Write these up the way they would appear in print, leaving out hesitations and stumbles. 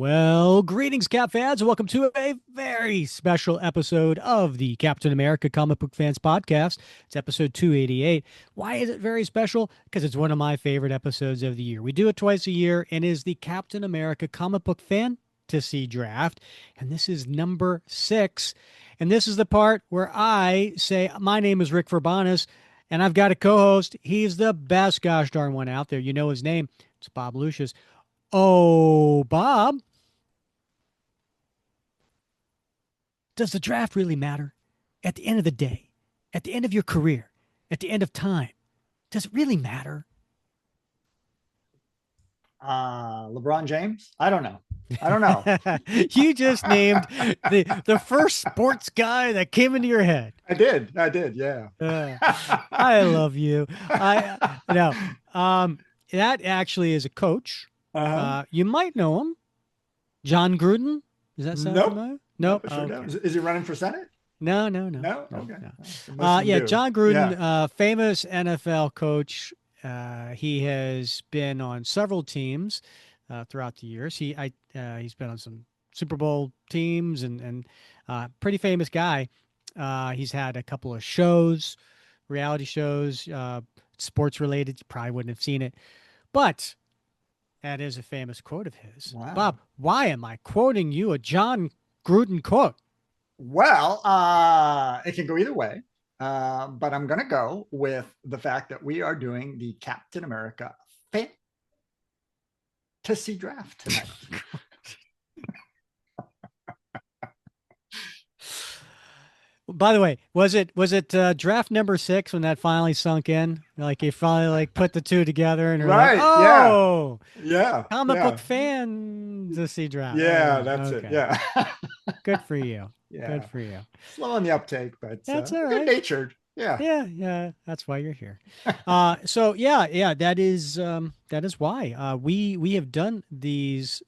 Well, greetings, Cap fans, and welcome to a very special episode of the Captain America Comic Book Fans Podcast. It's episode 288. Why is it very special? Because it's one of my favorite episodes of the year. We do it twice a year, and is the Captain America Comic Book Fan-tasy Draft, and this is number 6. And this is the part where I say, my name is Rick Verbanis, and I've got a co-host. He's the best gosh darn one out there. You know his name. It's Bob Lucius. Oh, Bob, does the draft really matter? At the end of the day, at the end of your career, at the end of time, does it really matter? LeBron James? I don't know. I don't know. You just named the first sports guy that came into your head. I did. Yeah. I love you. I no. That actually is a coach. You might know him, John Gruden. Does that sound familiar? Nope. Sure is he running for Senate? No. Okay. Yeah, John Gruden, famous NFL coach. He has been on several teams throughout the years. He's been on some Super Bowl teams and pretty famous guy. He's had a couple of shows, reality shows, sports related. You probably wouldn't have seen it, but that is a famous quote of his. Wow. Bob, why am I quoting you a John Gruden quote? Well, it can go either way, but I'm going to go with the fact that we are doing the Captain America Fantasy Draft tonight. By the way, was it draft number 6 when that finally sunk in? Like you finally put the two together and right? Like, oh, yeah, comic book fantasy draft. Yeah, that's it. Yeah, good for you. Yeah, good for you. Slow on the uptake, but that's all right. Good natured. Yeah. That's why you're here. So that is why we have done these.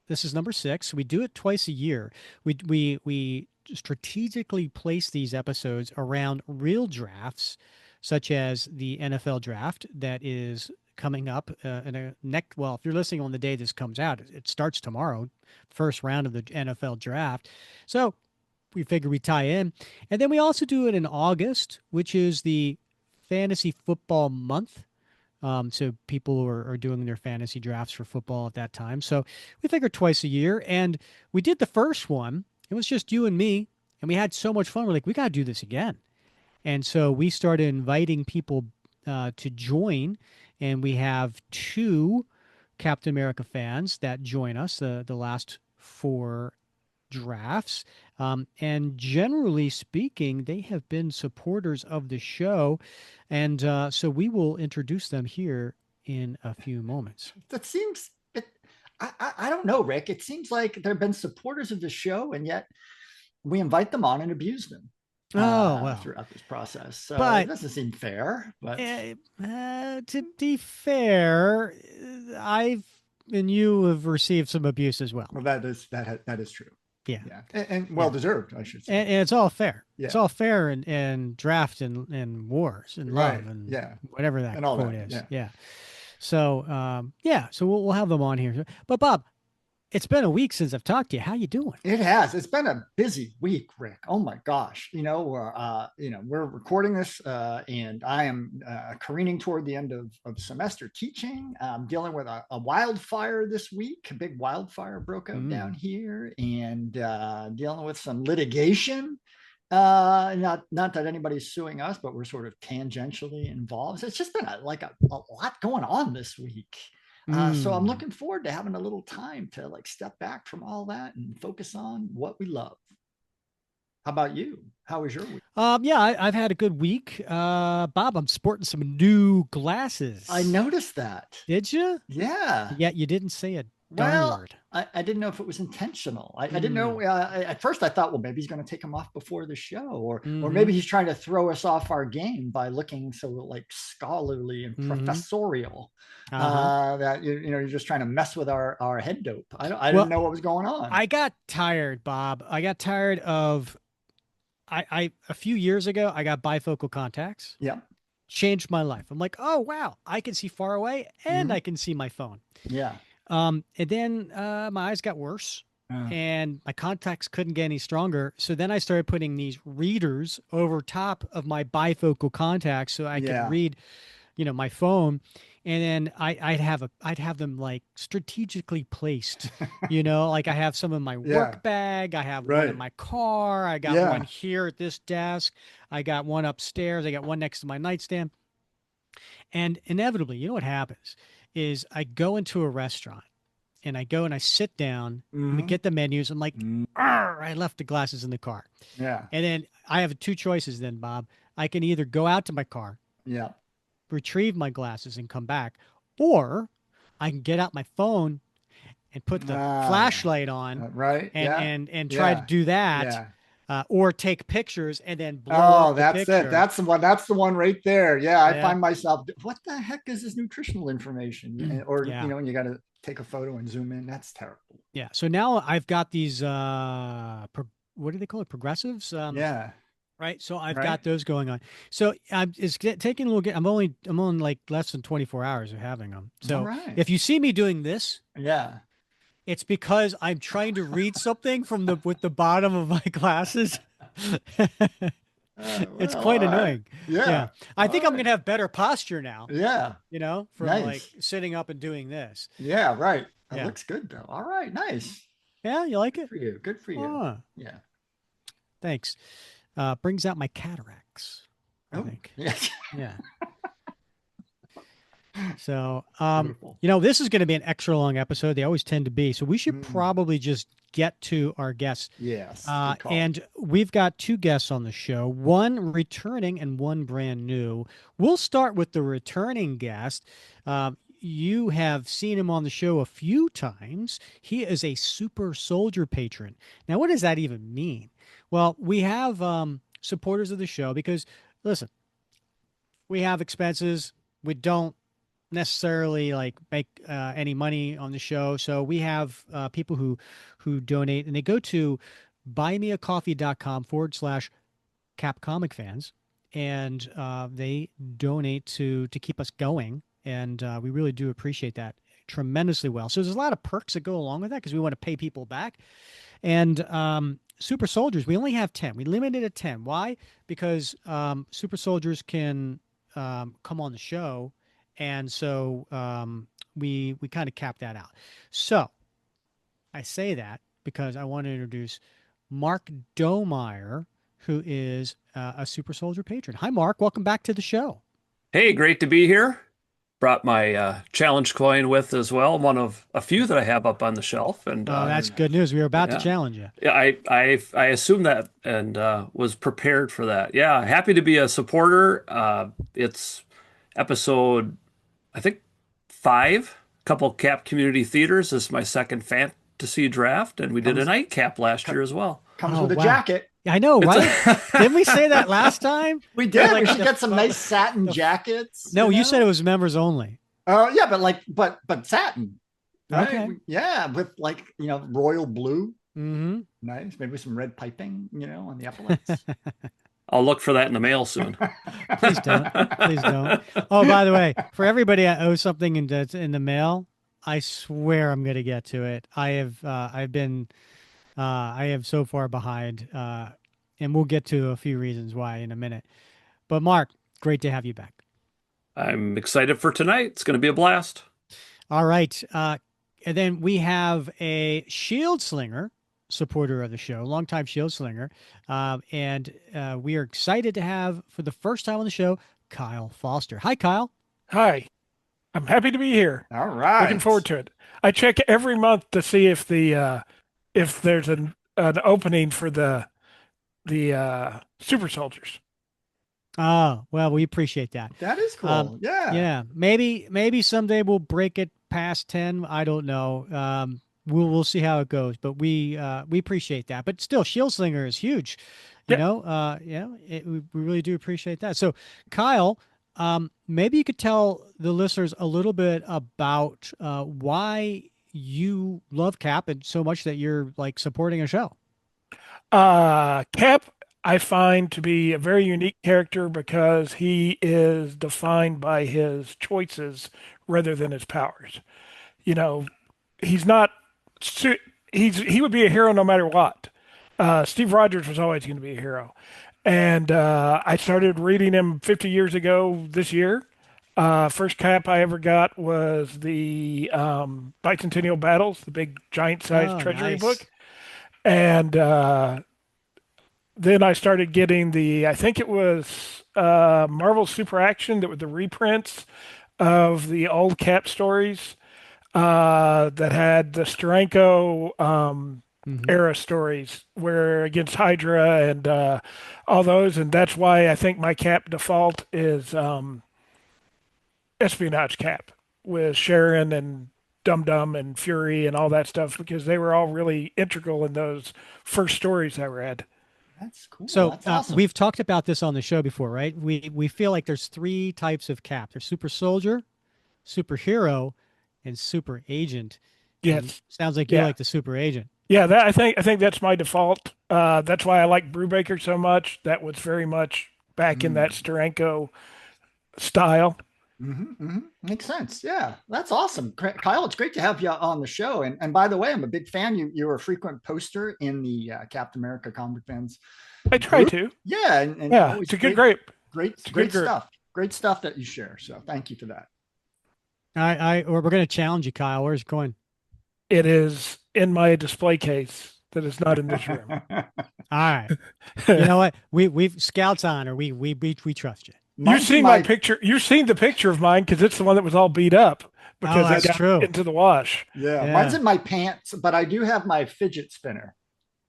This is number 6. We do it twice a year. We strategically place these episodes around real drafts, such as the NFL draft that is coming up in a next. Well, if you're listening on the day this comes out, it starts tomorrow, first round of the NFL draft. So we figure we tie in, and then we also do it in August, which is the fantasy football month. So people are doing their fantasy drafts for football at that time. So we figure twice a year, and we did the first one. It was just you and me, and we had so much fun. We're like, we got to do this again. And so we started inviting people to join, and we have 2 Captain America fans that join us the last 4 drafts. And generally speaking, they have been supporters of the show. And so we will introduce them here in a few moments. That seems... I don't know, Rick. It seems like there have been supporters of the show, and yet we invite them on and abuse them. Throughout this process. So it doesn't seem fair. But to be fair, I've and you have received some abuse as well. Well, that is true. Yeah. And well deserved, I should say. And it's all fair. Yeah. It's all fair in draft and wars and love and whatever that quote is. Yeah. So, so we'll have them on here. But Bob, it's been a week since I've talked to you. How you doing? It has. It's been a busy week, Rick. Oh my gosh. We're recording this, and I am careening toward the end of semester teaching. I'm dealing with a wildfire this week. A big wildfire broke out down here, and dealing with some litigation. Not that anybody's suing us, but we're sort of tangentially involved. So it's just been a lot going on this week. So I'm looking forward to having a little time to step back from all that and focus on what we love. How about you? How was your week? I've had a good week. Bob, I'm sporting some new glasses. I noticed that. Did you? Yeah. Yeah, you didn't say a darn word. I didn't know if it was intentional. I didn't know. At first, I thought, well, maybe he's going to take him off before the show, or maybe he's trying to throw us off our game by looking so scholarly and professorial. That you're just trying to mess with our head dope. I didn't know what was going on. I got tired, Bob. I got tired of. A few years ago, I got bifocal contacts. Yeah. Changed my life. I'm like, oh wow, I can see far away and I can see my phone. Yeah. And then my eyes got worse Uh, and my contacts couldn't get any stronger. So then I started putting these readers over top of my bifocal contacts so I could yeah. read, my phone. And then I'd have them like strategically placed, like I have some in my Yeah. work bag, I have one in Right. my car, I got one Yeah. here at this desk, I got one upstairs, I got one next to my nightstand. And inevitably, you know what happens is I go into a restaurant and I go and I sit down, we Hmm. get the menus. I'm like, I left the glasses in the car. Yeah. And then I have two choices then, Bob. I can either go out to my car, Yeah. retrieve my glasses and come back, or I can get out my phone and put the Ah, flashlight on right. and Yeah. try to Yeah. do that, Yeah. or take pictures and then blow Oh, up the that's it. picture. That's the one. That's the one right there. Yeah, I Yeah. find myself, what the heck is this nutritional information? Or, Yeah. and you got to take a photo and zoom in. That's terrible. Yeah. So now I've got these what do they call it? Progressives. Yeah. Right. So I've Right. got those going on. So taking a little. I'm only like less than 24 hours of having them. All So right. if you see me doing this, Yeah. it's because I'm trying to read something from the with the bottom of my glasses. It's Well, quite all right. annoying. Yeah. Yeah. I All think I'm right. gonna have better posture now, Yeah. from like Nice. sitting up and doing this. Yeah. Right. That Yeah. looks good though. All right. Nice. Yeah. You like Good it? for you. Good for you. Oh, Yeah. thanks. Brings out my cataracts, I Oh, think. yeah. Yeah. So, Beautiful. this is going to be an extra long episode. They always tend to be. So we should Mm. probably just get to our guests. Yes. Good call. And we've got two guests on the show, one returning and one brand new. We'll start with the returning guest. You have seen him on the show a few times. He is a super soldier patron. Now, what does that even mean? Well, we have supporters of the show because, listen, we have expenses. We don't necessarily like make any money on the show. So we have people who donate and they go to buymeacoffee.com/capcomicfans and they donate to keep us going. And we really do appreciate that tremendously well. So there's a lot of perks that go along with that because we want to pay people back. And super soldiers, we only have 10. We limited at 10. Why? Because super soldiers can come on the show. And so we kind of cap that out. So I say that because I want to introduce Mark Domeier, who is a super soldier patron. Hi, Mark. Welcome back to the show. Hey, great to be here. Brought my challenge coin with as well, one of a few that I have up on the shelf, and Oh, Very that's good nice. news. We were about to yeah, challenge you. yeah, I assumed that and was prepared for that. Yeah, happy to be a supporter. It's episode, I think, 5. Couple Cap Community Theaters. This is my second fantasy draft, and we did a Comes nightcap last co- year as well. comes Oh, with a wow. jacket. I know, It's right? Didn't we say that a last time? We It was did. We like should get some nice satin the jackets, no, you said it was members only. Yeah, but but satin, right? Okay. Yeah, with royal blue. Mm-hmm. Nice. Maybe some red piping, on the epaulets. I'll look for that in the mail soon. Please don't. Please don't. Oh, by the way, for everybody I owe something in the mail, I swear I'm going to get to it. I have so far behind, and we'll get to a few reasons why in a minute. But Mark, great to have you back. I'm excited for tonight. It's going to be a blast. All right. And then we have a shield slinger supporter of the show, longtime shield slinger. And we are excited to have, for the first time on the show, Kyle Foster. Hi, Kyle. Hi, I'm happy to be here. All Looking right. forward to it. I check every month to see if there's an opening for the super soldiers. Oh, well, we appreciate that. That is Um, cool. Yeah. yeah, maybe someday we'll break it past 10. I don't know. We'll see how it goes, but we appreciate that. But still, Shield Slinger is huge. Yeah, We really do appreciate that. So, Kyle, maybe you could tell the listeners a little bit about why you love Cap and so much that you're like supporting a show. Cap I find to be a very unique character because he is defined by his choices rather than his powers. You know, he's not he would be a hero no matter what. Steve Rogers was always going to be a hero, and I started reading him 50 years ago this year. First cap I ever got was the Bicentennial Battles, the big giant-sized Oh, treasury nice. book, and then I started getting I think it was Marvel Super Action that were the reprints of the old Cap stories that had the Steranko Hmm. era stories where against Hydra and all those, and that's why I think my Cap default is Espionage Cap with Sharon and Dum Dum and Fury and all that stuff because they were all really integral in those first stories I read. That's cool. So That's awesome. we've talked about this on the show before, right? We feel like there's three types of cap. There's super soldier, superhero, and super agent. And Yes, sounds like you yeah, like the super agent. yeah. That I think that's my default. That's why I like Brubaker so much. That was very much back in that Mm. Steranko style. Makes sense. Yeah, that's awesome. Kyle, it's great to have you on the show. And by the way, I'm a big fan. You're a frequent poster in the Captain America Comic Fans I try group. to. Yeah, and Yeah, always it's a good group. It's a good great group. stuff. Great stuff that you share. So thank you for that. Or we're going to challenge you, Kyle. Where's it going? It is in my display case that is not in this room. All right. You know what? We've scouts on her. We trust you. You've Mine's in seen my my picture. You've seen the picture of mine because it's the one that was all beat up Oh, because it that's got true. into the wash. yeah, mine's Yeah. in my pants, but I do have my fidget spinner.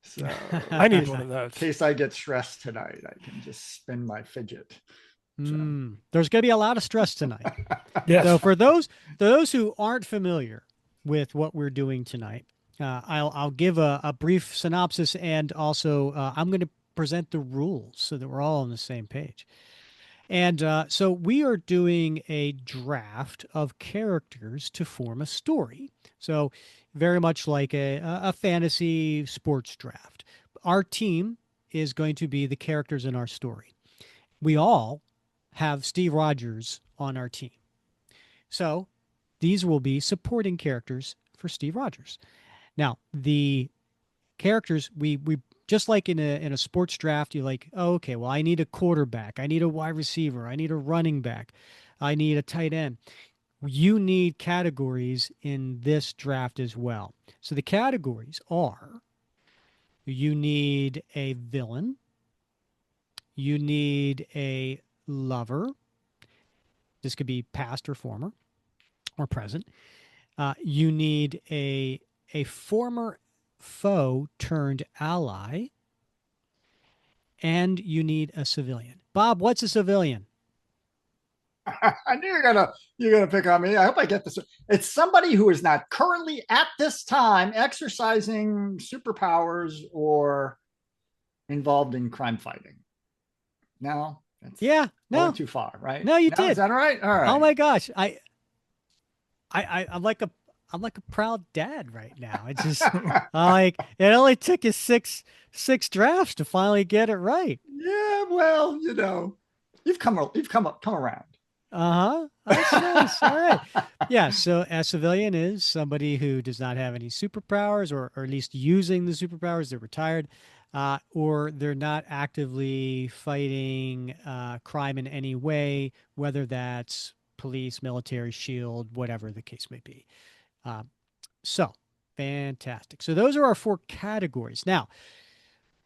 So I need one of those. in case I get stressed tonight, I can just spin my fidget. So. There's going to be a lot of stress tonight. Yes. So for those who aren't familiar with what we're doing tonight, I'll give a brief synopsis and also I'm going to present the rules so that we're all on the same page. And so we are doing a draft of characters to form a story. So very much like a fantasy sports draft. Our team is going to be the characters in our story. We all have Steve Rogers on our team. So these will be supporting characters for Steve Rogers. Now, the characters we just like in a sports draft, you like, oh, okay, well, I need a quarterback, I need a wide receiver, I need a running back, I need a tight end. You need categories in this draft as well. So the categories are you need a villain, you need a lover. This could be past or former or present. You need a former foe turned ally, and you need a civilian. Bob, what's a civilian? I knew you're gonna pick on me. I hope I get this. It's somebody who is not currently at this time exercising superpowers or involved in crime fighting. No, that's Yeah, going no, too far, right? no, you No, is did. that all right? All Oh right. my gosh, I'm like a proud dad right now. It's just like it only took you six drafts to finally get it right. Yeah, well, you've come around. Uh-huh. That's nice. All right. Yeah. So a civilian is somebody who does not have any superpowers or at least using the superpowers. They're retired, or they're not actively fighting crime in any way, whether that's police, military, shield, whatever the case may be. Uh, so fantastic. So those are our four categories. Now,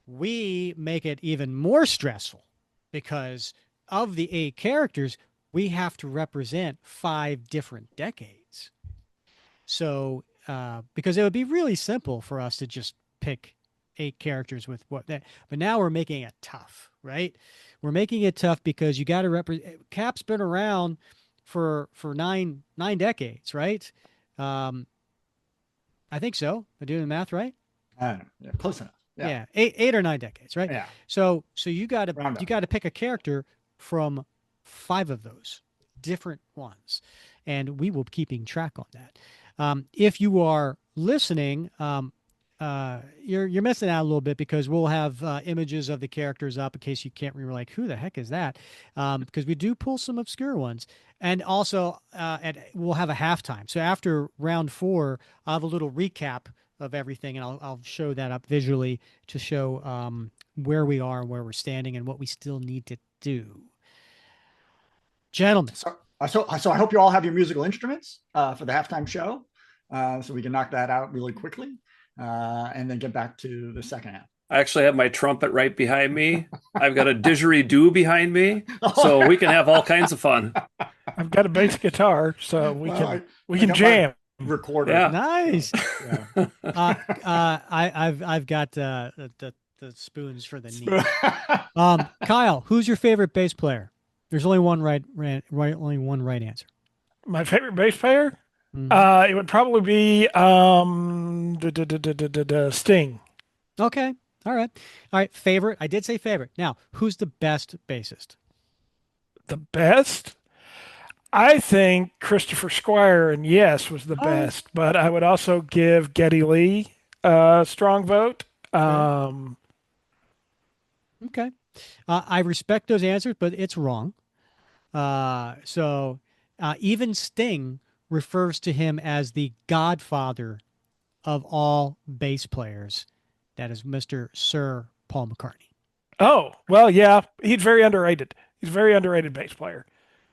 we make it even more stressful because of the eight characters, we have to represent five different decades. So, because it would be really simple for us to just pick eight characters with what that, but now we're making it tough, right? We're making it tough because you got to represent. Cap's been around for nine decades, right? Um, I think so. Am I doing the math right? I don't know. Yeah, close enough. Yeah, Yeah, eight or nine decades, right? yeah. So you got to Round you up. got to pick a character from five of those different ones, and we will be keeping track on that. If you are listening, you're missing out a little bit because we'll have images of the characters up in case you can't remember, like, who the heck is that? Because we do pull some obscure ones, and also we'll have a halftime. So after round 4, I'll have a little recap of everything, and I'll show that up visually to show where we are and where we're standing and what we still need to do. Gentlemen. So I hope you all have your musical instruments for the halftime show, so we can knock that out really quickly, and then get back to the second half. I actually have my trumpet right behind me. I've got a didgeridoo behind me, so we can have all kinds of fun. I've got a bass guitar, so we can jam. Recorder. Yeah. Nice. Yeah. I've got the spoons for the knee. Kyle, who's your favorite bass player? There's only one only one right answer. My favorite bass player? Mhm. It would probably be Sting. Okay. All right. Favorite. I did say favorite. Now, who's the best bassist? The best? I think Christopher Squire and Yes was the Oh. best, but I would also give Geddy Lee a strong vote. Okay. I respect those answers, but it's wrong. Even Sting refers to him as the godfather of all bass players. That is Mr. Sir Paul McCartney. Oh, well, yeah, he's very underrated. He's a very underrated bass player.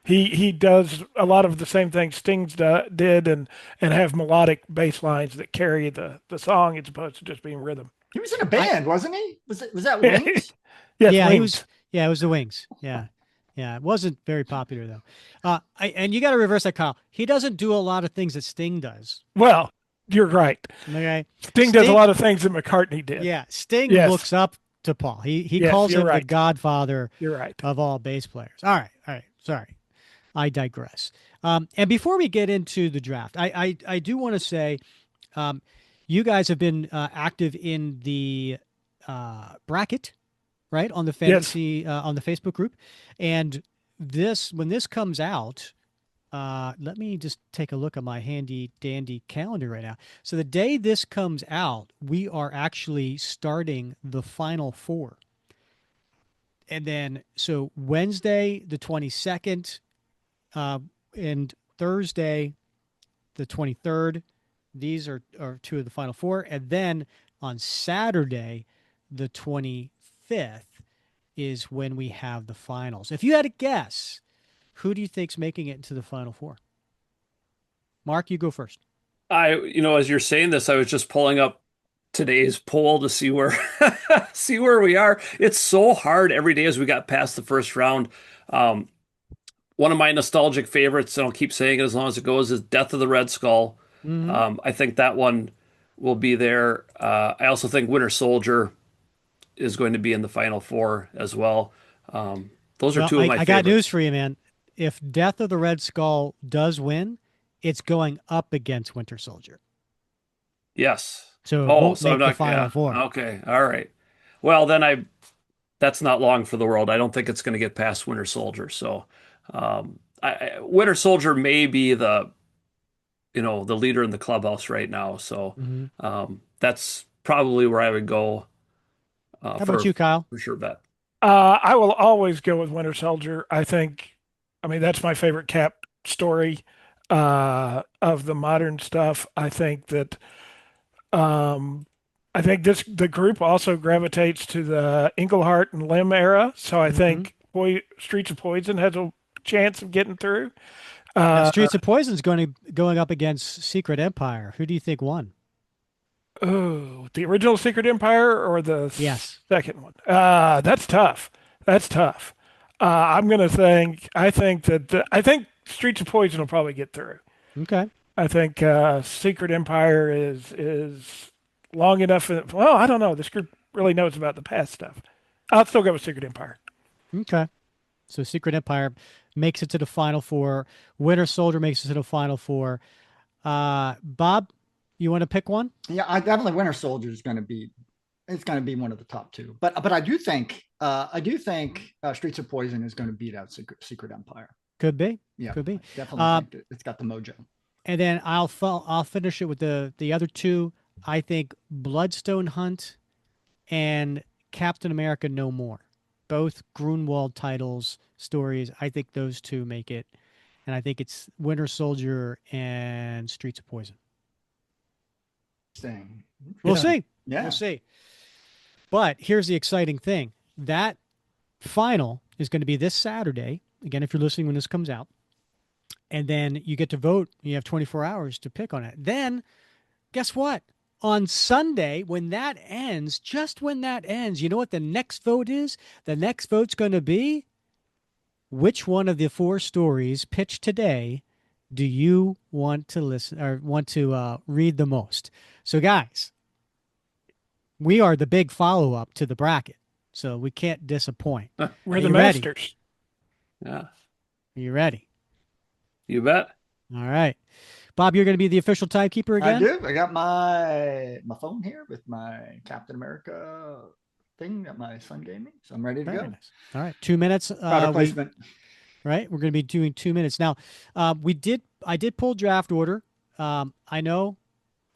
He does a lot of the same things Sting's did and have melodic bass lines that carry the song as opposed to just being rhythm. He was in a band, wasn't he? Was that Wings? Yes, Yeah, Wings. he was. Yeah, it was the Wings. Yeah. Yeah, it wasn't very popular though. And you got to reverse that, Kyle. He doesn't do a lot of things that Sting does. Well, you're right. Okay, Sting does a lot of things that McCartney did. Yeah, Sting Yes. looks up to Paul. He Yes, calls you're him the right. godfather You're right. of all bass players. All right. Sorry, I digress. And before we get into the draft, I do want to say, you guys have been active in the bracket, right, on the fantasy on the Facebook group, and when this comes out, let me just take a look at my handy dandy calendar right now. So the day this comes out, we are actually starting the Final Four, and then so Wednesday the 22nd, and Thursday the 23rd. These are two of the Final Four, and then on Saturday the 25th is when we have the finals. If you had a guess, who do you think's making it into the Final Four? Mark, you go first. As you're saying this, I was just pulling up today's poll to see where see where we are. It's so hard every day as we got past the first round. One of my nostalgic favorites, and I'll keep saying it as long as it goes, is Death of the Red Skull. Mm-hmm. I think that one will be there. I also think Winter Soldier is going to be in the Final Four as well. Those are two of my I favorites. got news for you, man. If Death of the Red Skull does win, it's going up against Winter Soldier. Yes. So it won't make the Final Four. Okay. All right. Well, then that's not long for the world. I don't think it's going to get past Winter Soldier. So, Winter Soldier may be the leader in the clubhouse right now. So, that's probably where I would go. How about you, Kyle? For sure bet. I will always go with Winter Soldier. That's my favorite Cap story of the modern stuff. I think that the group also gravitates to the Englehart and Lim era. So I think Streets of Poison has a chance of getting through. Streets of Poison's going up against Secret Empire. Who do you think won? Oh, the original Secret Empire or the second one? That's tough. I think Streets of Poison will probably get through. Okay. I think Secret Empire is long enough. Well, I don't know. This group really knows about the past stuff. I'll still go with Secret Empire. Okay. So Secret Empire makes it to the Final Four. Winter Soldier makes it to the Final Four. Bob, you want to pick one? Yeah, I definitely Winter Soldier is going to be. It's going to be one of the top two. But I do think Streets of Poison is going to beat out Secret Empire. Could be. Yeah, could be. Definitely think it's got the mojo. And then I'll finish it with the other two. I think Bloodstone Hunt and Captain America No More, both Grunwald titles, stories. I think those two make it. And I think it's Winter Soldier and Streets of Poison. Interesting. We'll see. Yeah. We'll see. But here's the exciting thing. That final is going to be this Saturday. Again, if you're listening when this comes out. And then you get to vote. You have 24 hours to pick on it. Then, guess what? On Sunday, when that ends, just when that ends, you know what the next vote is? The next vote's going to be, which one of the 4 stories pitched today do you want to listen or want to read the most? So, guys, we are the big follow-up to the bracket, so we can't disappoint. We're the masters. Yeah. Are you ready? You bet. All right. Bob, you're going to be the official timekeeper again? I do. I got my phone here with my Captain America thing that my son gave me. So I'm ready to Very go. nice. All right. 2 minutes. Product placement. Right. We're going to be doing 2 minutes. Now, I did pull draft order. I know.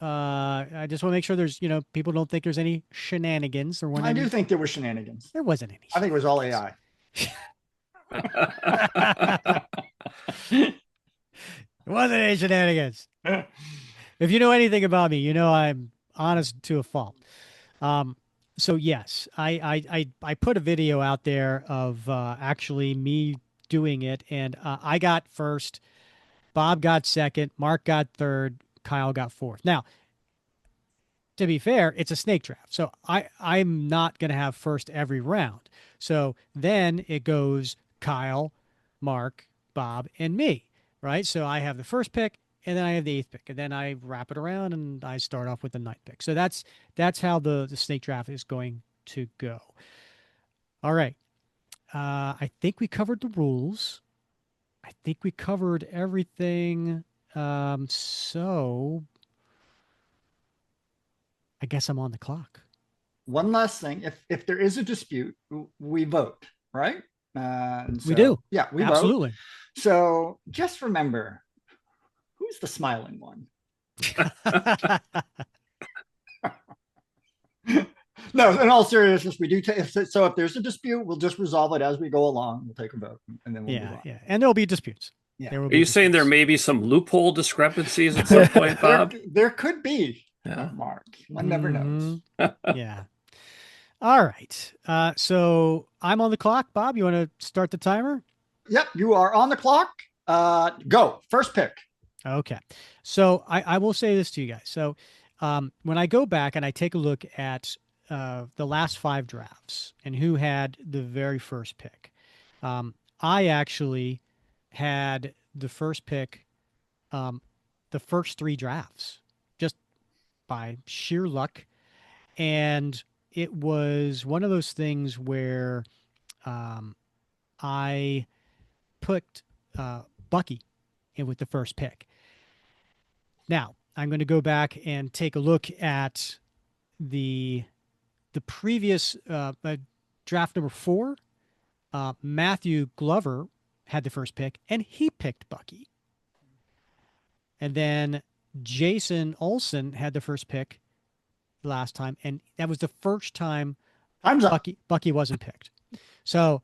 I just want to make sure there's, people don't think there's any shenanigans. I do think there were shenanigans. There wasn't any. I think it was all AI. It wasn't any shenanigans. If you know anything about me, you know I'm honest to a fault. So yes, I put a video out there of actually me doing it, and I got first, Bob got second, Mark got third, Kyle got fourth. Now, to be fair, it's a snake draft, so I'm not going to have first every round. So then it goes Kyle, Mark, Bob, and me. Right. So I have the first pick, and then I have the 8th pick, and then I wrap it around and I start off with the 9th pick. So that's how the snake draft is going to go. All right. I think we covered the rules. I think we covered everything. So I guess I'm on the clock. One last thing. If there is a dispute, we vote, right? We do. Yeah, we absolutely. Vote. So just remember, who's the smiling one? No, in all seriousness, we do. So if there's a dispute, we'll just resolve it as we go along. We'll take a vote, and then we'll move on. Yeah, and there'll be disputes. Yeah. Are you saying there may be some loophole discrepancies at some point, Bob? There could be, Mark. One never knows. Yeah. All right. So I'm on the clock. Bob, you want to start the timer? Yep, you are on the clock. Go. First pick. Okay. So I will say this to you guys. So when I go back and I take a look at the last 5 drafts and who had the very first pick, I actually had the first pick the first 3 drafts just by sheer luck. And it was one of those things where I put Bucky in with the first pick. Now, I'm going to go back and take a look at the previous draft number 4. Matthew Glover had the first pick, and he picked Bucky. And then Jason Olsen had the first pick last time, and that was the first time Bucky wasn't picked. So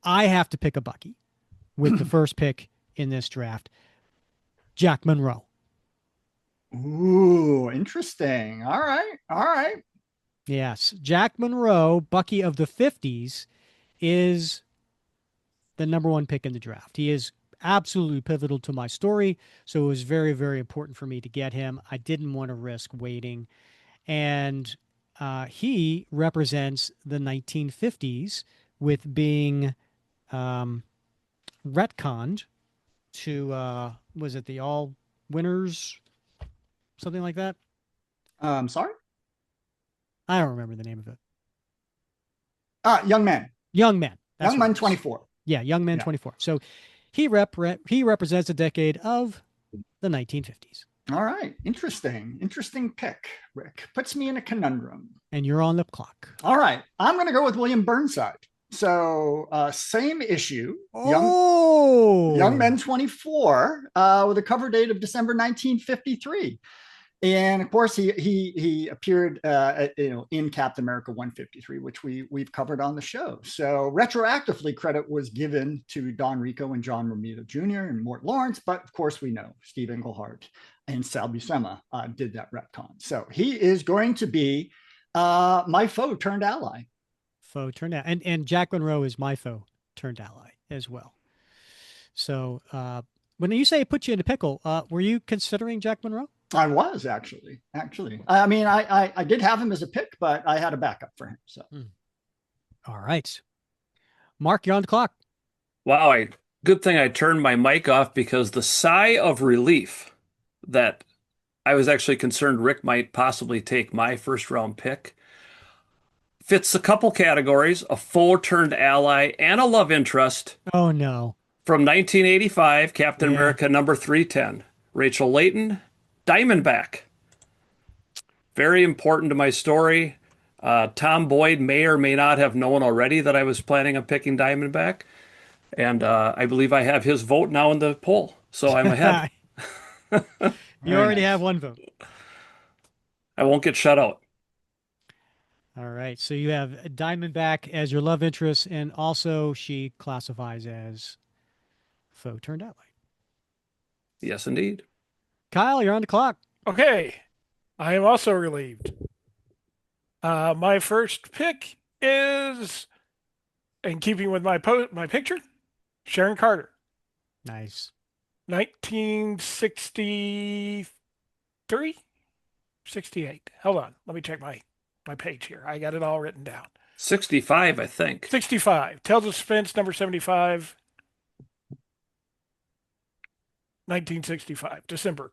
I have to pick a Bucky with the first pick in this draft, Jack Monroe. Ooh, interesting. All right. Yes, Jack Monroe, Bucky of the 50s, is the number 1 pick in the draft. He is absolutely pivotal to my story, so it was very, very important for me to get him. I didn't want to risk waiting, and he represents the 1950s with being retconned to was it the All Winners, something like that? Sorry, I don't remember the name of it. Young man. Young man. Young man 24. Yeah, Young man 24. So he represents a decade of the 1950s. All right, interesting pick, Rick. Puts me in a conundrum. And you're on the clock. All right, I'm going to go with William Burnside. So same issue. Oh, Young Men 24 with a cover date of December 1953. And of course, he appeared, in Captain America 153, which we've covered on the show. So retroactively, credit was given to Don Rico and John Romita Jr. and Mort Lawrence, but of course, we know Steve Englehart and Sal Buscema did that retcon. So he is going to be my foe turned ally. Foe turned out, and Jack Monroe is my foe turned ally as well. So when you say it put you in a pickle, were you considering Jack Monroe? I was actually. I mean, I did have him as a pick, but I had a backup for him. So, All right, Mark, you're on the clock. Wow, good thing I turned my mic off because the sigh of relief that I was actually concerned Rick might possibly take my first round pick fits a couple categories, a foe turned ally and a love interest. Oh no. From 1985, Captain America number 310, Rachel Layton, Diamondback. Very important to my story. Tom Boyd may or may not have known already that I was planning on picking Diamondback. And I believe I have his vote now in the poll. So I'm ahead. You already have one vote. I won't get shut out. All right. So you have Diamondback as your love interest, and also she classifies as foe turned ally. Yes, indeed. Kyle, you're on the clock. Okay. I am also relieved. My first pick is, in keeping with my picture, Sharon Carter. Nice. 1963? 68. Hold on. Let me check my page here. I got it all written down. 65, I think. 65. Tales of Suspense, number 75. 1965, December.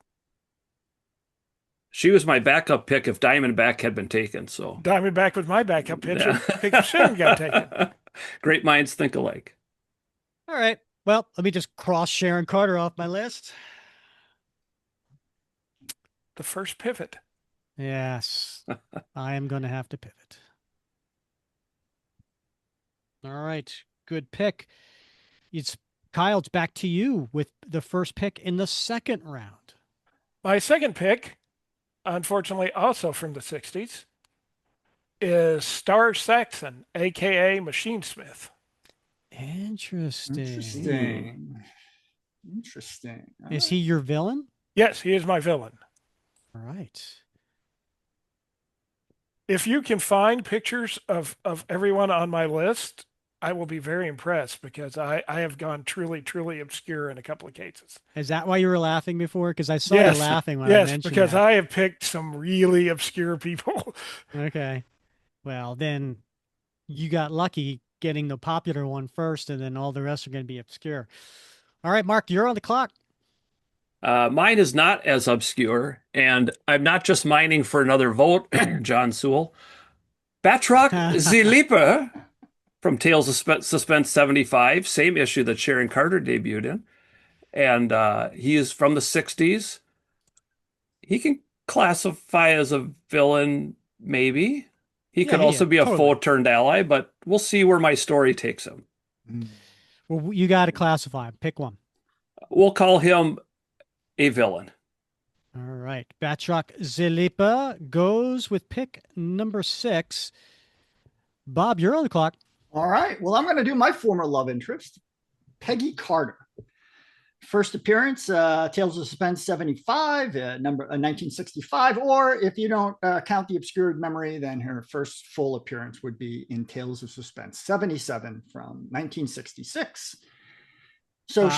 She was my backup pick if Diamondback had been taken. So Diamondback was my backup pick if Sharon got taken. Great minds think alike. All right. Well, let me just cross Sharon Carter off my list. The first pivot. Yes. I am going to have to pivot. All right. Good pick. Kyle, it's back to you with the first pick in the second round. My second pick, unfortunately also from the 60s, is Star Saxon, a.k.a. Machine Smith. Interesting. Is he your villain? Yes, he is my villain. All right. If you can find pictures of everyone on my list, I will be very impressed because I have gone truly, truly obscure in a couple of cases. Is that why you were laughing before? Because I saw you laughing when I mentioned because that. I have picked some really obscure people. Okay. Well, then you got lucky getting the popular one first, and then all the rest are going to be obscure. All right, Mark, you're on the clock. Mine is not as obscure, and I'm not just mining for another vote, John Sewell. Batroc the Leaper from Tales of Suspense 75, same issue that Sharon Carter debuted in. And he is from the 60s. He can classify as a villain, maybe. He could also be a foe turned ally, but we'll see where my story takes him. Well, you got to classify him. Pick one. We'll call him a villain. All right. Batroc Zilipa goes with pick number 6. Bob, you're on the clock. All right. Well, I'm going to do my former love interest, Peggy Carter. First appearance, Tales of Suspense 75, number 1965, or if you don't count the obscured memory, then her first full appearance would be in Tales of Suspense 77 from 1966. So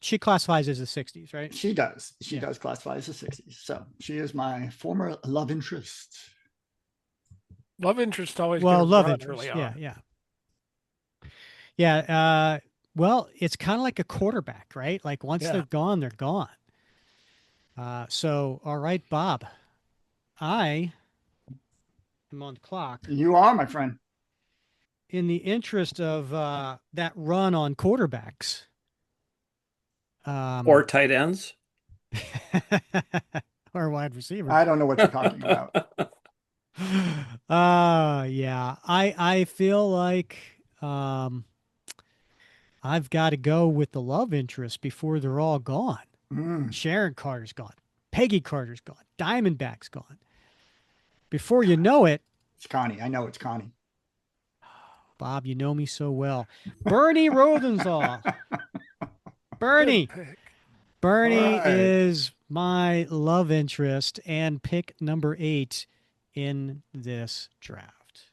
she classifies as the 60s, right? She does. She does classify as the 60s. So she is my former love interest. Love interest always love interest early on. Yeah. Well, it's kind of like a quarterback, right? Like once they're gone, they're gone. So, all right, Bob, I am on the clock. You are, my friend. In the interest of that run on quarterbacks. Or tight ends. Or wide receivers. I don't know what you're talking about. Yeah. I feel like I've got to go with the love interest before they're all gone. Sharon Carter's gone. Peggy Carter's gone. Diamondback's gone. Before you know it, It's Connie. I know it's Connie. Bob, you know me so well. Bernie Rosenthal. Bernie. Bernie All right. is my love interest and pick number 8 in this draft.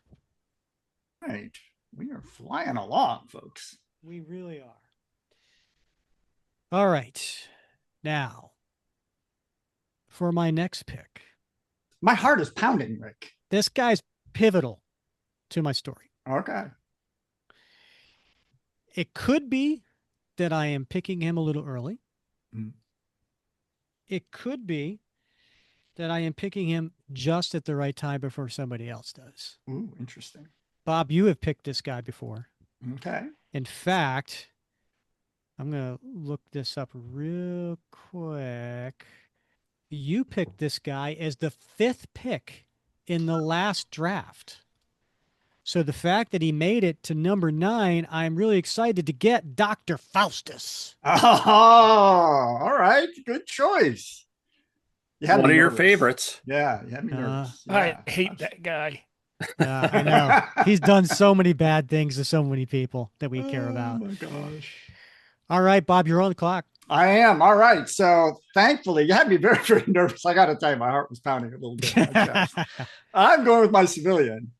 Right. We are flying along, folks. We really are. All right. Now, for my next pick. My heart is pounding, Rick. This guy's pivotal to my story. Okay. It could be that I am picking him a little early. Mm. It could be that I am picking him just at the right time before somebody else does. Ooh, interesting. Bob, you have picked this guy before. Okay. In fact, I'm going to look this up real quick. You picked this guy as the 5th pick in the last draft. So the fact that he made it to number 9, I'm really excited to get Dr. Faustus. Oh, all right. Good choice. You had One me of your nervous. favorites. Yeah, you had me nervous. Yeah. I hate that guy. I know. He's done so many bad things to so many people that we care about. Oh my gosh. All right, Bob, you're on the clock. I am. All right. So thankfully, you had me very, very nervous. I got to tell you, my heart was pounding a little bit. I'm going with my civilian.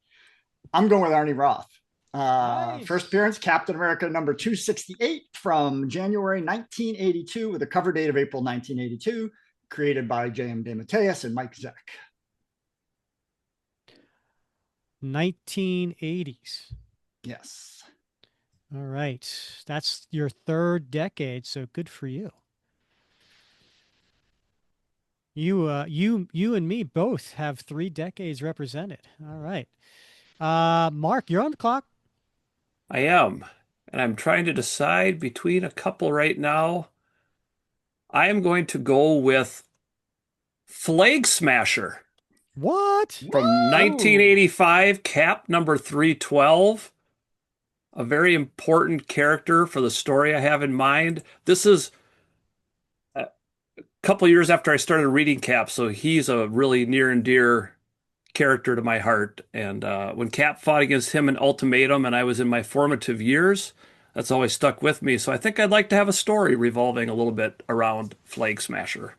I'm going with Arnie Roth. Nice. First appearance, Captain America number 268 from January 1982 with a cover date of April 1982, created by J.M. DeMatteis and Mike Zeck. 1980s. Yes. All right. That's your 3rd decade, so good for you. You and me both have 3 decades represented. All right. Mark, you're on the clock. I am. And I'm trying to decide between a couple right now. I am going to go with Flag Smasher What? from 1985, Cap number 312. A very important character for the story I have in mind. This is a couple years after I started reading Cap, so he's a really near and dear character to my heart. And when Cap fought against him in Ultimatum and I was in my formative years, that's always stuck with me. So I think I'd like to have a story revolving a little bit around Flag Smasher.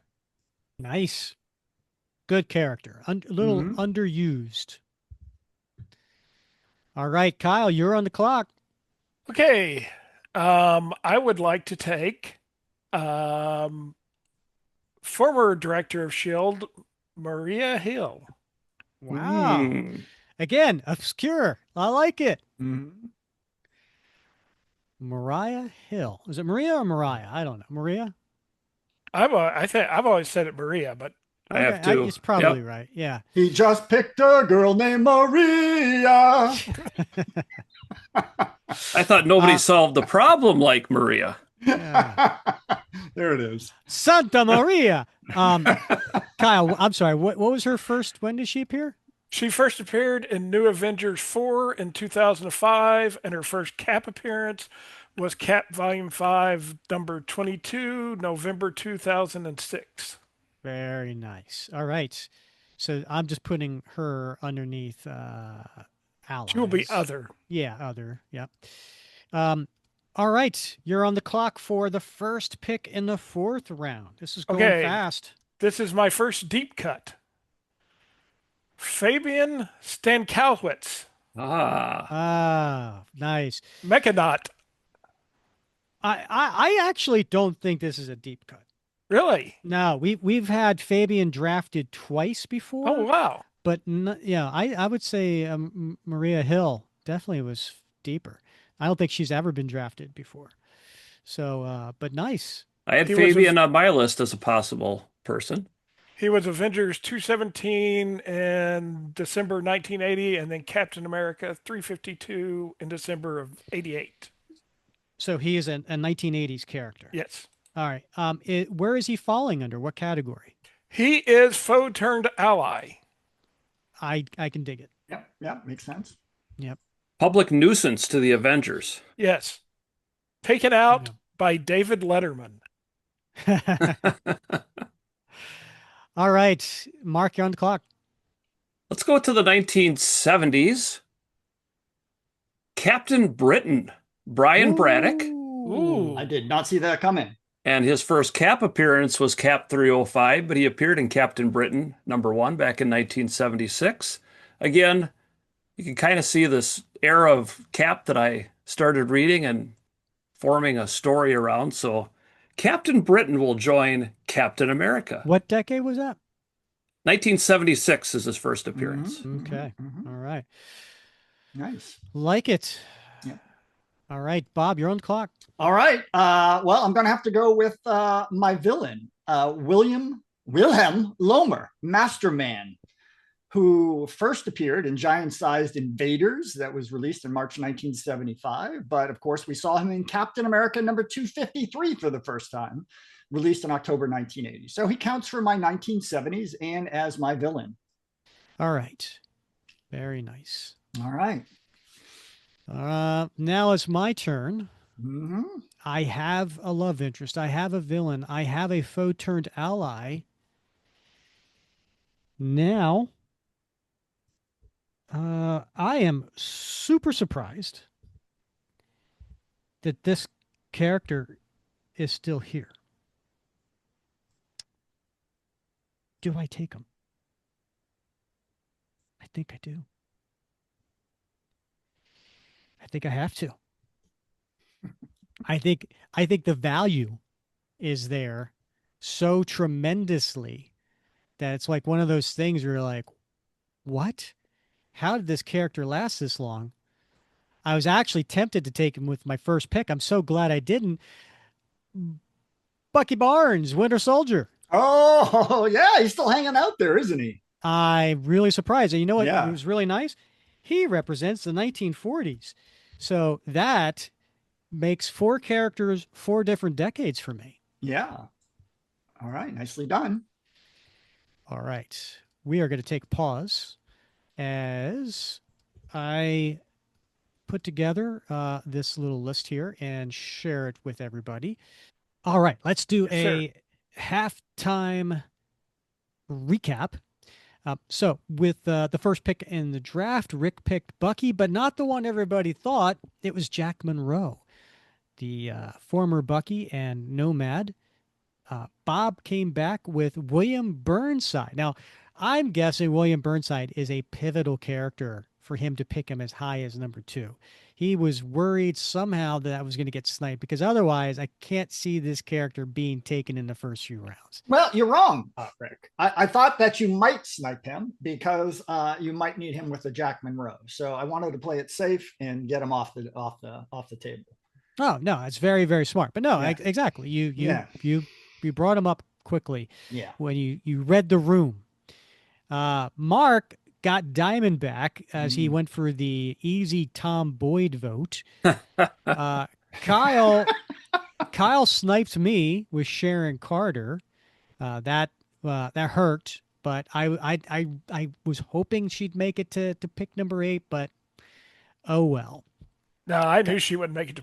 Nice. Good character. A little underused. All right, Kyle, you're on the clock. Okay. I would like to take former director of S.H.I.E.L.D., Maria Hill. Wow. Again, obscure. I like it. Mariah Hill. Is it Maria or Mariah? I don't know. Maria? I've always said it Maria, but I have to. It's probably right. Yeah. He just picked a girl named Maria. I thought nobody solved the problem like Maria. Yeah. There it is. Santa Maria. Kyle, I'm sorry. What was her first? When did she appear? she first appeared in New Avengers 4 in 2005, and her first Cap appearance was Cap Volume 5, number 22, November 2006. Very nice. All right. So I'm just putting her underneath allies. She will be other. Yeah, other. Yep. All right. You're on the clock for the first pick in the fourth round. This is going fast. This is my first deep cut. Fabian Stankiewicz. Nice. Mechanaut. I actually don't think this is a deep cut. Really? No, we've had Fabian drafted twice before. Oh, wow. But yeah, I would say Maria Hill definitely was deeper. I don't think she's ever been drafted before. So, but nice. I had Fabian on my list as a possible person. He was Avengers 217 in December 1980, and then Captain America 352 in December of 88. So he is a 1980s character. Yes. All right. Where is he falling under? What category? He is foe turned ally. I can dig it. Yep, makes sense. Yep. Public nuisance to the Avengers. Yes. Taken out by David Letterman. All right, Mark, you're on the clock. Let's go to the 1970s. Captain Britain, Brian Braddock, Ooh. I did not see that coming. and his first Cap appearance was Cap 305, but he appeared in Captain Britain #1 back in 1976. Again, you can kind of see this era of Cap that I started reading and forming a story around. So Captain Britain will join Captain America. What decade was that? 1976 is his first appearance. Okay. All right. Nice. Like it. Yep. All right, Bob, you're on the clock. All right. Well, I'm going to have to go with my villain, Wilhelm Lomer, Masterman, who first appeared in Giant-Sized Invaders that was released in March 1975. But of course, we saw him in Captain America number 253 for the first time, released in October 1980. So he counts for my 1970s and as my villain. All right. Very nice. All right. Now it's my turn. Mm-hmm. I have a love interest. I have a villain. I have a foe turned ally. Now, I am super surprised that this character is still here. Do I take him? I think I do. I think I have to. I think the value is there so tremendously that it's like one of those things where you're like, what? How did this character last this long? I was actually tempted to take him with my first pick. I'm so glad I didn't. Bucky Barnes, Winter Soldier. Oh, yeah. He's still hanging out there, isn't he? I'm really surprised. And you know what? Yeah. It was really nice. He represents the 1940s. So that makes 4 characters, 4 different decades for me. Yeah. All right. Nicely done. All right. We are going to take a pause as I put together this little list here and share it with everybody. All right. Let's do a halftime recap. So with the first pick in the draft, Rick picked Bucky, but not the one everybody thought. It was Jack Monroe, the former Bucky and Nomad. Bob came back with William Burnside. Now, I'm guessing William Burnside is a pivotal character for him to pick him as high as number 2. He was worried somehow that I was going to get sniped because otherwise I can't see this character being taken in the first few rounds. Well, you're wrong, Rick. I thought that you might snipe him because you might need him with a Jack Monroe. So I wanted to play it safe and get him off the table. Oh no, it's very, very smart. But no, Yeah. exactly. You brought him up quickly. Yeah. When you read the room. Mark got Diamondback as he went for the easy Tom Boyd vote. Kyle sniped me with Sharon Carter. That hurt, but I was hoping she'd make it to pick number 8, but oh well. No, I knew she wouldn't make it to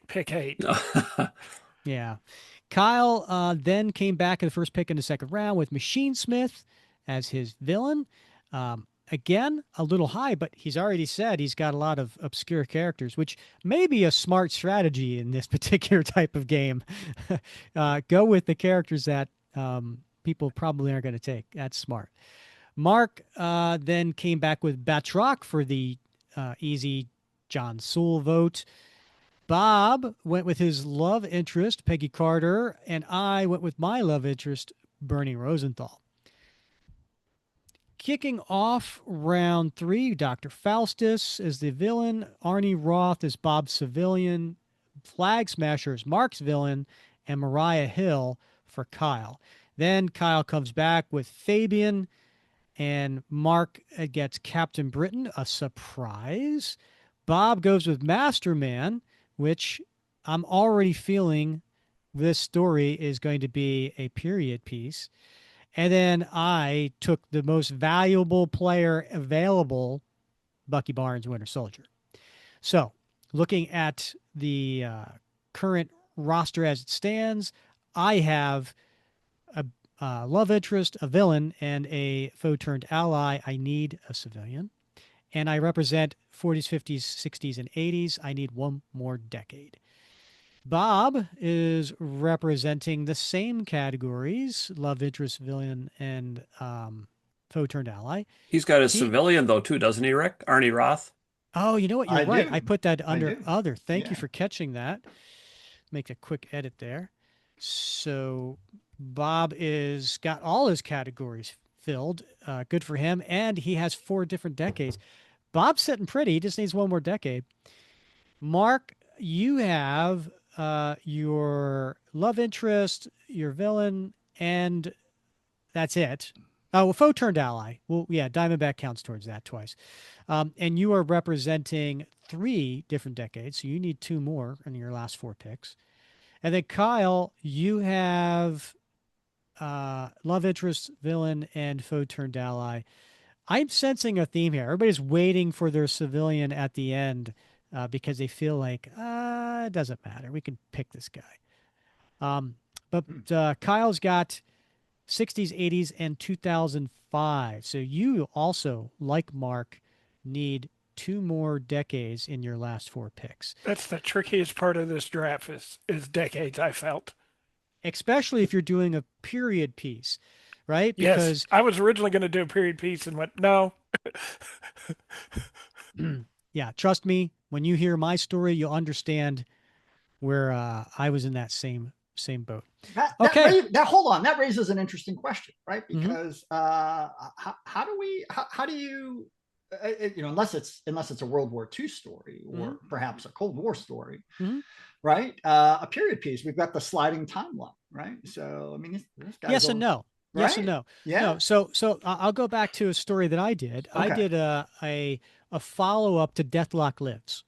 pick 8. Yeah. Kyle then came back in the first pick in the second round with Machine Smith as his villain. Again, a little high, but he's already said he's got a lot of obscure characters, which may be a smart strategy in this particular type of game. Go with the characters that people probably aren't going to take. That's smart. Mark then came back with Batroc for the easy John Sewell vote. Bob went with his love interest, Peggy Carter, and I went with my love interest, Bernie Rosenthal. Kicking off round 3, Dr. Faustus is the villain, Arnie Roth is Bob's civilian, Flag Smashers, Mark's villain, and Mariah Hill for Kyle. Then Kyle comes back with Fabian, and Mark gets Captain Britain, a surprise. Bob goes with Masterman, which I'm already feeling this story is going to be a period piece. And then I took the most valuable player available, Bucky Barnes, Winter Soldier. So looking at the current roster as it stands, I have love interest, a villain, and a foe turned ally, I need a civilian. And I represent 40s, 50s, 60s, and 80s. I need one more decade. Bob is representing the same categories: love interest, villain, and foe turned ally. He's got a He, civilian though too, doesn't he, Rick? Arnie Roth. oh, you know what? You're I right. do. I put that I under do. other. Thank you Yeah. for catching that. Make a quick edit there. So Bob is got all his categories filled. Good for him. And he has 4 different decades. Bob's sitting pretty. He just needs one more decade. Mark, you have your love interest, your villain, and that's it. Oh, well, foe turned ally. Well, yeah, Diamondback counts towards that twice. And you are representing 3 different decades, so you need 2 more in your last 4 picks. And then Kyle, you have love interest, villain, and foe turned ally. I'm sensing a theme here. Everybody's waiting for their civilian at the end because they feel like it doesn't matter. We can pick this guy. But Kyle's got 60s, 80s, and 2005. So you also, like Mark, need 2 more decades in your last 4 picks. That's the trickiest part of this draft is decades, I felt. Especially if you're doing a period piece, right? Because yes, I was originally going to do a period piece and went, no. yeah, trust me, when you hear my story, you'll understand where I was in that same boat. Hold on. That raises an interesting question, right? Because how do you, unless it's a World War II story or perhaps a Cold War story, right? A period piece. We've got the sliding timeline, right? So I mean, this guy's yes and no. Right? Yes and no. Yeah. No. So I'll go back to a story that I did. Okay. I did a follow up to Deathlock Lives.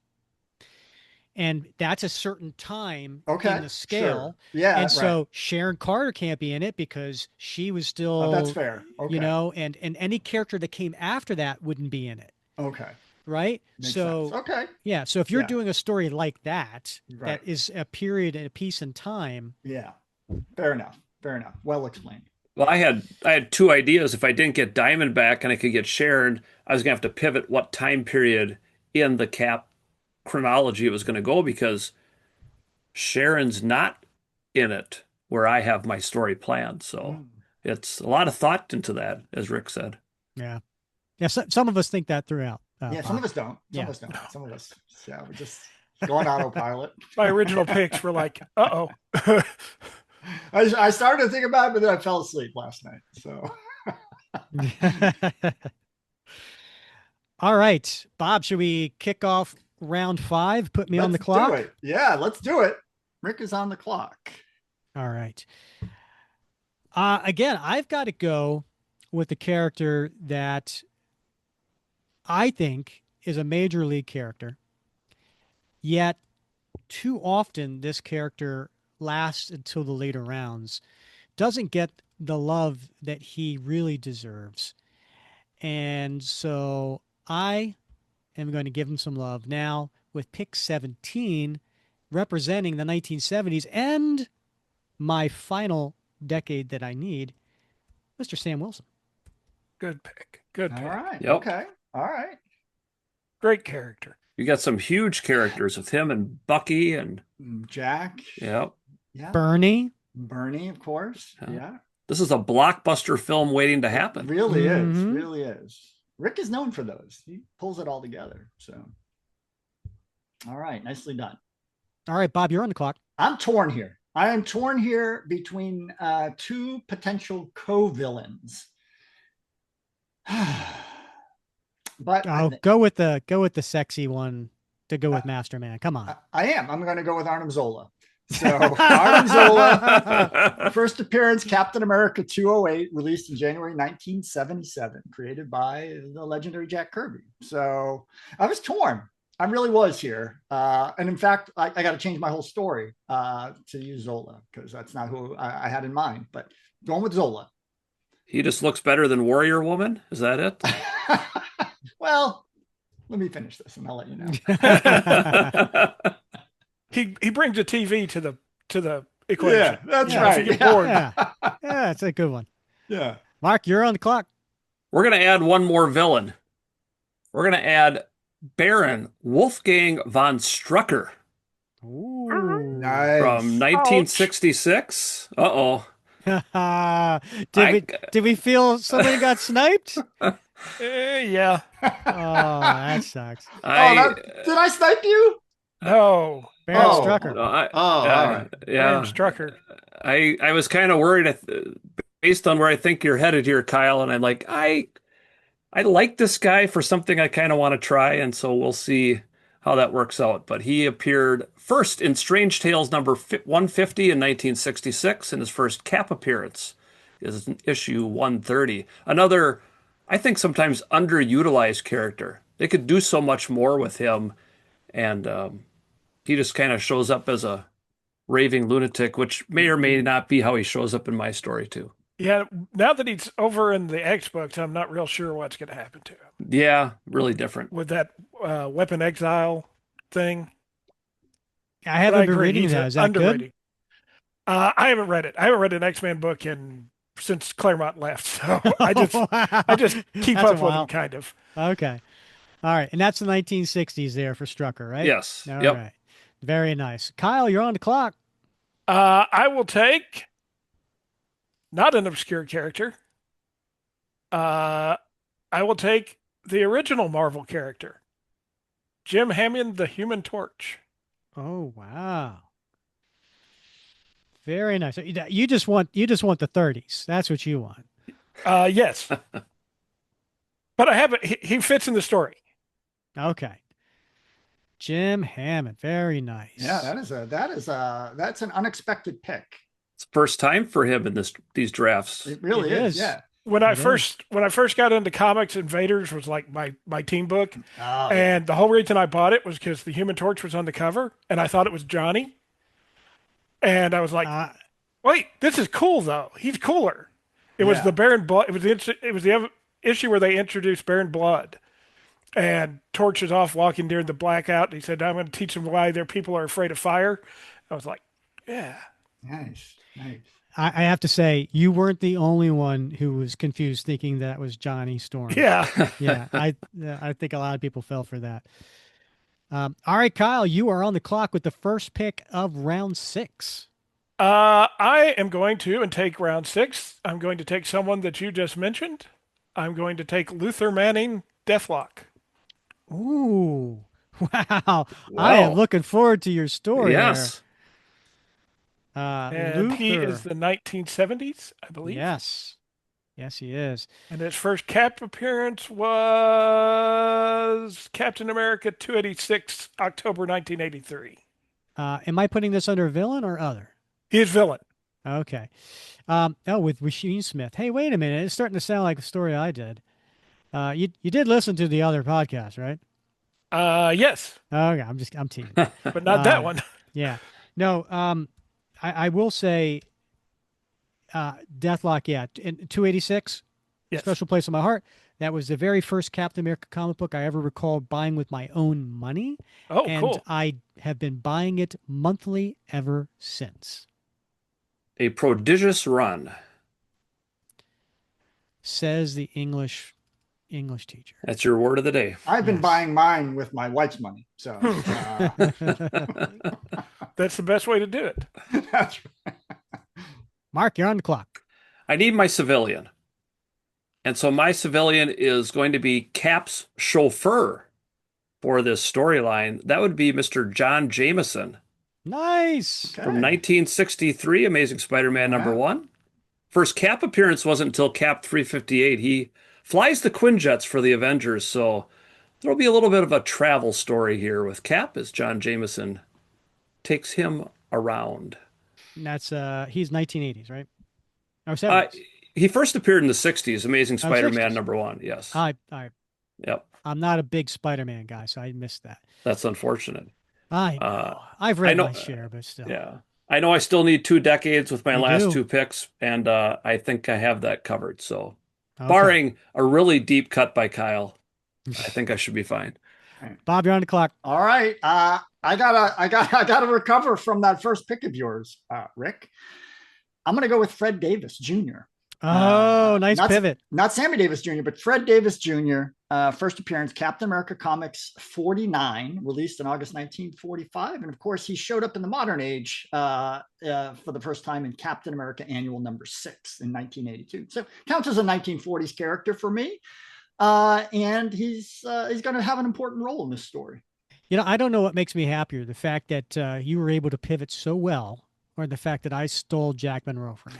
And that's a certain time in the scale. Sure. Yeah. And so Sharon Carter can't be in it because she was still, that's fair. Okay. And any character that came after that wouldn't be in it. Okay. Right. Makes so, sense. Okay. Yeah. So if you're doing a story like that, right. that is a period and a piece in time. Yeah. Fair enough. Well explained. Well, I had 2 ideas. If I didn't get Diamondback and I could get Sharon, I was going to have to pivot what time period in the Cap chronology it was going to go, because Sharon's not in it where I have my story planned. So it's a lot of thought into that, as Rick said. Yeah. Yeah. Some of us think that throughout. Yeah. Some of us don't. Some of us don't. Some of us, we just go on autopilot. My original picks were like, uh-oh. I started to think about it, but then I fell asleep last night. So. All right, Bob, should we kick off round 5? Put me on the clock. Do it. Yeah, let's do it. Rick is on the clock. All right. Again, I've got to go with the character that I think is a major league character. Yet, too often, this character lasts until the later rounds, doesn't get the love that he really deserves. And so I am going to give him some love now with pick 17, representing the 1970s and my final decade that I need, Mr. Sam Wilson. Good pick. Good pick. All right. Yep. Okay. All right. Great character. You got some huge characters with him and Bucky and Jack. Yep. Yeah. Bernie, of course. Yeah. This is a blockbuster film waiting to happen. It really is. Really is. Rick is known for those. He pulls it all together. So, all right. Nicely done. All right, Bob, you're on the clock. I'm torn here. I am torn here between 2 potential co-villains. But go with the sexy one to go with Masterman. Come on. I am. I'm going to go with Arnim Zola. So Arnim Zola, first appearance, Captain America 208, released in January 1977, created by the legendary Jack Kirby. So I was torn. I really was here. And in fact, I got to change my whole story to use Zola, because that's not who I had in mind. But going with Zola. He just looks better than Warrior Woman. Is that it? Well, let me finish this and I'll let you know. He brings a TV to the equation. Yeah, that's Yeah, right. if you get bored. Yeah, yeah, it's a good one. Yeah. Mark, you're on the clock. We're going to add one more villain. We're going to add Baron Wolfgang von Strucker Ooh. from Nice. 1966. Uh-oh. Did we feel somebody got sniped? Yeah. Oh, that sucks. Did I snipe you? No. Baron Oh. Strucker. All right. Baron Yeah. Strucker. I was kind of worried based on where I think you're headed here, Kyle, and I'm like, I like this guy for something I kind of want to try, and so we'll see how that works out. But he appeared first in Strange Tales number 150 in 1966, and his first Cap appearance is in issue 130. Another, I think, sometimes underutilized character. They could do so much more with him, and he just kind of shows up as a raving lunatic, which may or may not be how he shows up in my story too. Yeah, now that he's over in the X books, I'm not real sure what's going to happen to him Yeah, really different. with that weapon exile thing. I But haven't been agree, reading he's that. Is that underrated. good? I haven't read it. I haven't read an X-Men book since Claremont left, so I just keep That's a up with him, while. kind of. Okay. All right. And that's the 1960s there for Strucker, right? Yes. All Yep. right. Very nice. Kyle, you're on the clock. I will take not an obscure character. I will take the original Marvel character, Jim Hammond, the Human Torch. Oh, wow. Very nice. You just want the 30s. That's what you want. Yes, but I haven't. He fits in the story. Okay. Jim Hammond. Very nice. Yeah, that's an unexpected pick. It's the first time for him in these drafts. It really It is. is. Yeah. When I It first got into comics, Invaders was like my team book, Oh, and the whole reason I bought it was because the Human Torch was on the cover, and I thought it was Johnny, and I was like, wait, this is cool though. He's cooler. It was Yeah. the Baron Blood. It was the issue where they introduced Baron Blood, and Torch is off walking during the blackout. And he said, "I'm going to teach them why their people are afraid of fire." I was like, yeah. nice. I have to say, you weren't the only one who was confused thinking that was Johnny Storm. Yeah. Yeah. I think a lot of people fell for that. All right, Kyle, you are on the clock with the first pick of round 6. I am going to take round 6. I'm going to take someone that you just mentioned. I'm going to take Luther Manning, Deathlock. Ooh. Wow. I am Wow. looking forward to your story. Yes. There. And he Luther. is the 1970s, I believe. Yes. Yes, he is. And his first Cap appearance was Captain America 286, October 1983. Am I putting this under villain or other? He is villain. Okay. With Machine Smith. Hey, wait a minute. It's starting to sound like a story I did. You did listen to the other podcast, right? Yes, Okay, I'm teasing. but not that one. Yeah. No, I will say Deathlock, yeah. In 286, Yes. special place in my heart. That was the very first Captain America comic book I ever recall buying with my own money. Oh, And cool. I have been buying it monthly ever since. A prodigious run. Says the English teacher. That's your word of the day. I've been Yes. buying mine with my wife's money. So That's the best way to do it. that's right. Mark, you're on the clock. I need my civilian. And so my civilian is going to be Cap's chauffeur for this storyline. That would be Mr. John Jameson Nice. Okay. from 1963, Amazing Spider-Man number Wow. 1. First Cap appearance wasn't until Cap 358. He flies the Quinjets for the Avengers, so there'll be a little bit of a travel story here with Cap as John Jameson takes him around. And that's he's 1980s, right? Or 70s. He first appeared in the 60s, Amazing Spider-Man 60s. number 1, yes. I'm Yep, not a big Spider-Man guy, so I missed that. that's unfortunate. I know. Uh, I've read I know- my share, but still. Yeah. I know I still need 2 decades with my You last do. 2 picks, and I think I have that covered. So, Okay. barring a really deep cut by Kyle, I think I should be fine. Bob, you're on the clock. All right. I gotta recover from that first pick of yours, Rick. I'm gonna go with Fred Davis Jr. Oh, nice not, pivot. Not Sammy Davis Jr., but Fred Davis Jr. First appearance, Captain America Comics 49, released in August 1945. And of course, he showed up in the modern age for the first time in Captain America Annual number 6 in 1982. So counts as a 1940s character for me. And he's going to have an important role in this story. I don't know what makes me happier, the fact that you were able to pivot so well, or the fact that I stole Jack Monroe from you.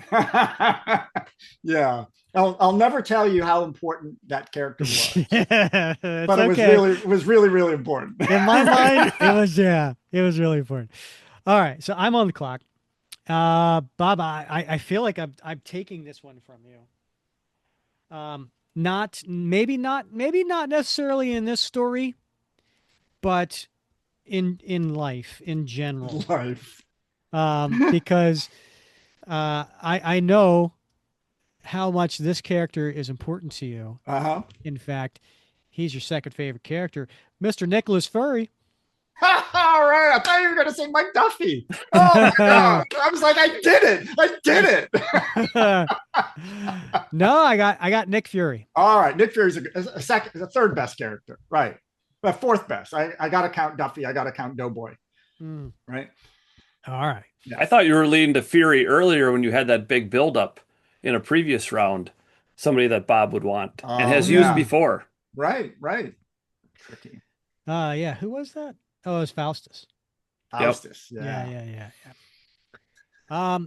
Yeah. I'll never tell you how important that character was. Yeah, but it was really, really important. In my mind, it was really important. All right, so I'm on the clock. Bob, I feel like I'm taking this one from you. Maybe not necessarily in this story, but in life in general. Because I know how much this character is important to you. In fact, he's your second favorite character, Mr. Nicholas Fury. All right, I thought you were going to say Mike Duffy. Oh my god! I was like, I did it. No, I got Nick Fury. All right, Nick Fury's a third best character, right? But fourth best. I got to count Duffy. I got to count Doughboy, right? All right. Yeah. I thought you were leading to Fury earlier when you had that big buildup in a previous round. Somebody that Bob would want and has used before. Right. Tricky. Yeah. Who was that? Oh, it was Faustus. Faustus. Yep. Yeah.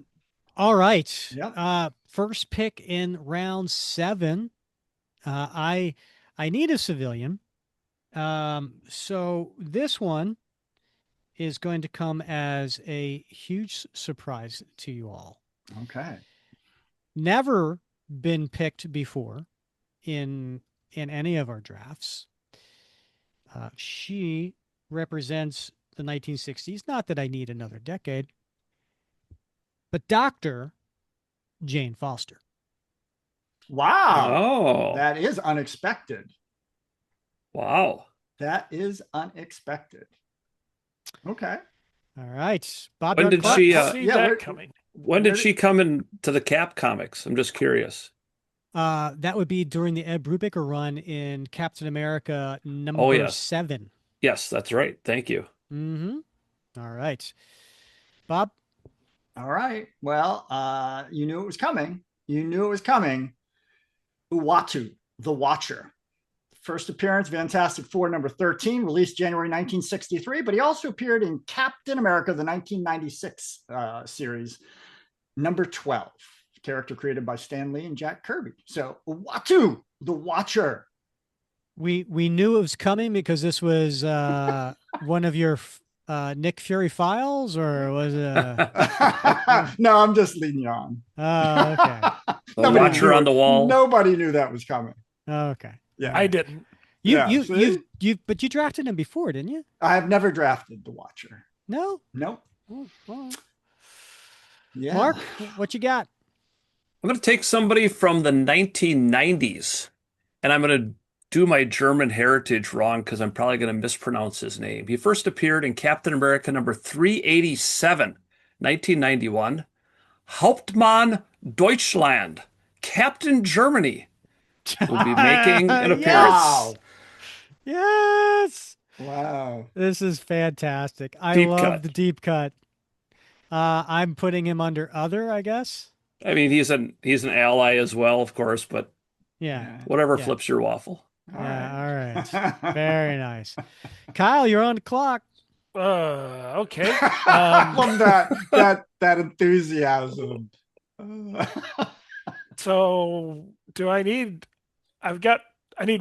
All right. Yep. First pick in round 7. I need a civilian. So this one is going to come as a huge surprise to you all. Okay. Never been picked before in any of our drafts. She represents the 1960s. Not that I need another decade, but Dr. Jane Foster. Wow. Oh, that is unexpected. Wow. That is unexpected. Okay. All right. Bob, when did she coming? When did she come into the Cap comics? I'm just curious. That would be during the Ed Brubaker run in Captain America number 7. Yes, that's right. Thank you. Mm-hmm. All right. Bob? All right. Well, you knew it was coming. Uatu, the Watcher. First appearance, Fantastic Four number 13, released January 1963, but he also appeared in Captain America, the 1996 series, number 12. Character created by Stan Lee and Jack Kirby. So Uatu, the Watcher. We knew it was coming because this was one of your Nick Fury files, or was it? No, I'm just leading you on. Oh, okay. The Watcher on the wall. Nobody knew that was coming. Oh, okay. Yeah, I didn't. But you drafted him before, didn't you? I have never drafted the Watcher. No. Nope. Well. Yeah. Mark, what you got? I'm going to take somebody from the 1990s, and I'm going to do my German heritage wrong because I'm probably going to mispronounce his name. He first appeared in Captain America number 387, 1991. Hauptmann Deutschland, Captain Germany, will be making an appearance. Yes. Wow. This is fantastic. I love the deep cut. I'm putting him under other, I guess. I mean, he's an ally as well, of course, but yeah, whatever flips your waffle. All right. Very nice. Kyle, you're on the clock. Okay. Love that enthusiasm. So I need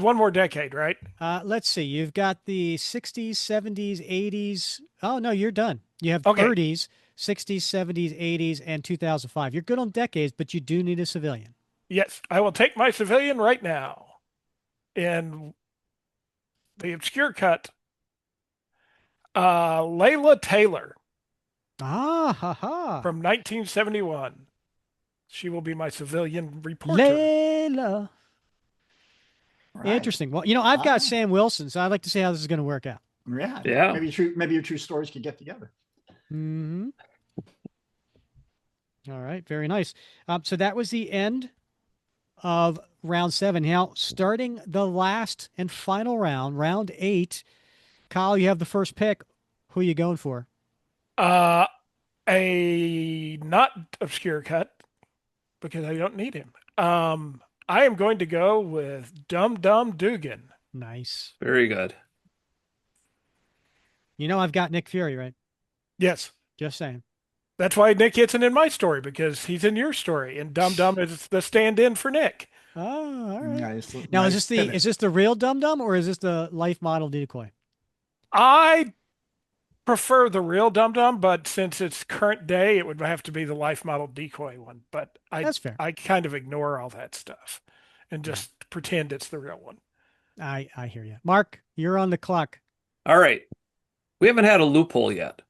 one more decade, right? Let's see. You've got the 60s, 70s, 80s. Oh, no, you're done. You have 30s, 60s, 70s, 80s, and 2005. You're good on decades, but you do need a civilian. Yes, I will take my civilian right now. In the obscure cut, Layla Taylor. From 1971. She will be my civilian reporter. Layla. Right. Interesting. Well, I've got Sam Wilson, so I'd like to see how this is going to work out. Yeah. Yeah. Maybe your two stories could get together. Mm-hmm. All right. Very nice. So that was the end of round 7. Now, starting the last and final round, round 8. Kyle, you have the first pick. Who are you going for? A not obscure cut because I don't need him. I am going to go with Dum Dum Dugan. Nice. Very good. You know I've got Nick Fury, right? Yes. Just saying. That's why Nick isn't in my story because he's in your story, and Dum Dum is the stand-in for Nick. Oh, all right. Nice. Now, nice is this the real Dum Dum or is this the life model decoy? I prefer the real Dum Dum, but since it's current day, it would have to be the life model decoy one. But That's fair. I kind of ignore all that stuff and just pretend it's the real one. I hear you. Mark, you're on the clock. All right. We haven't had a loophole yet.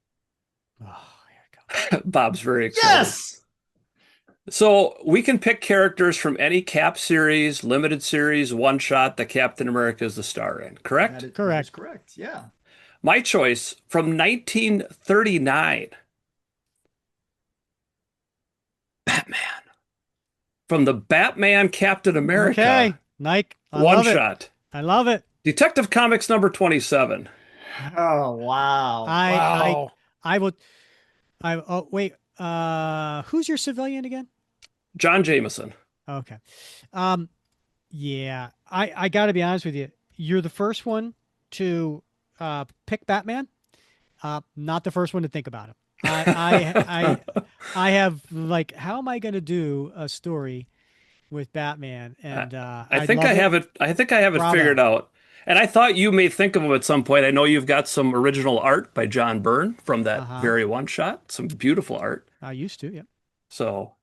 Oh, here it goes. Bob's very excited. Yes. So we can pick characters from any Cap series, limited series, one shot that Captain America is the star in, correct? That Correct. is correct. Yeah. My choice from 1939. Batman. From the Batman Captain America Okay, Nike. I one love it. shot. I love it. Detective Comics number 27. Oh wow. Wow. I will. Oh wait. Who's your civilian again? John Jameson. Okay. Yeah. I got to be honest with you. You're the first one to pick Batman. Not the first one to think about him. I have like, how am I going to do a story with Batman? And I think I have it. I think I have it Bravo. figured out. And I thought you may think of him at some point. I know you've got some original art by John Byrne from that very one shot. Some beautiful art. I used to, yeah. So,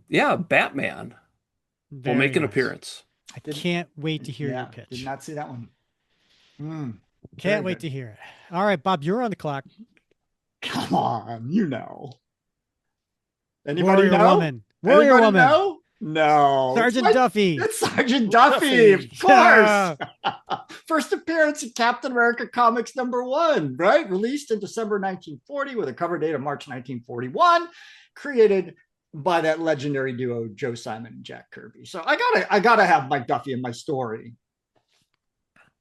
yeah, Batman will make an appearance. I can't wait to hear your pitch. Did not see that one. Can't wait to hear it. All right, Bob, you're on the clock. Come on, you know. Anybody Warrior know? Woman. Warrior Anybody Woman. know? No. Sergeant Duffy. It's Sergeant Duffy, of course. First appearance in Captain America Comics #1, right? Released in December 1940 with a cover date of March 1941. Created by that legendary duo, Joe Simon and Jack Kirby. So I gotta have Mike Duffy in my story.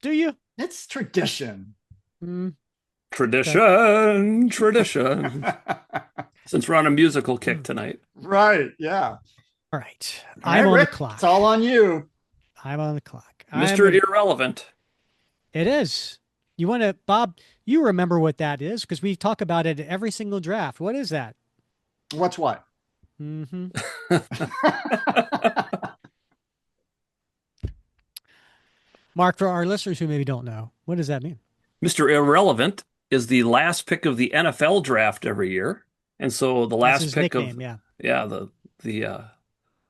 Do you? It's tradition. Tradition. Since we're on a musical kick tonight. Right, yeah. All right. I'm on Rick, the clock. It's all on you. I'm on the clock. Mr. Irrelevant. It is. You want to, Bob, you remember what that is because we talk about it at every single draft. What is that? What's what? Mm-hmm. Mark, for our listeners who maybe don't know, what does that mean? Mr. Irrelevant is the last pick of the NFL draft every year. And so the last his pick nickname, of the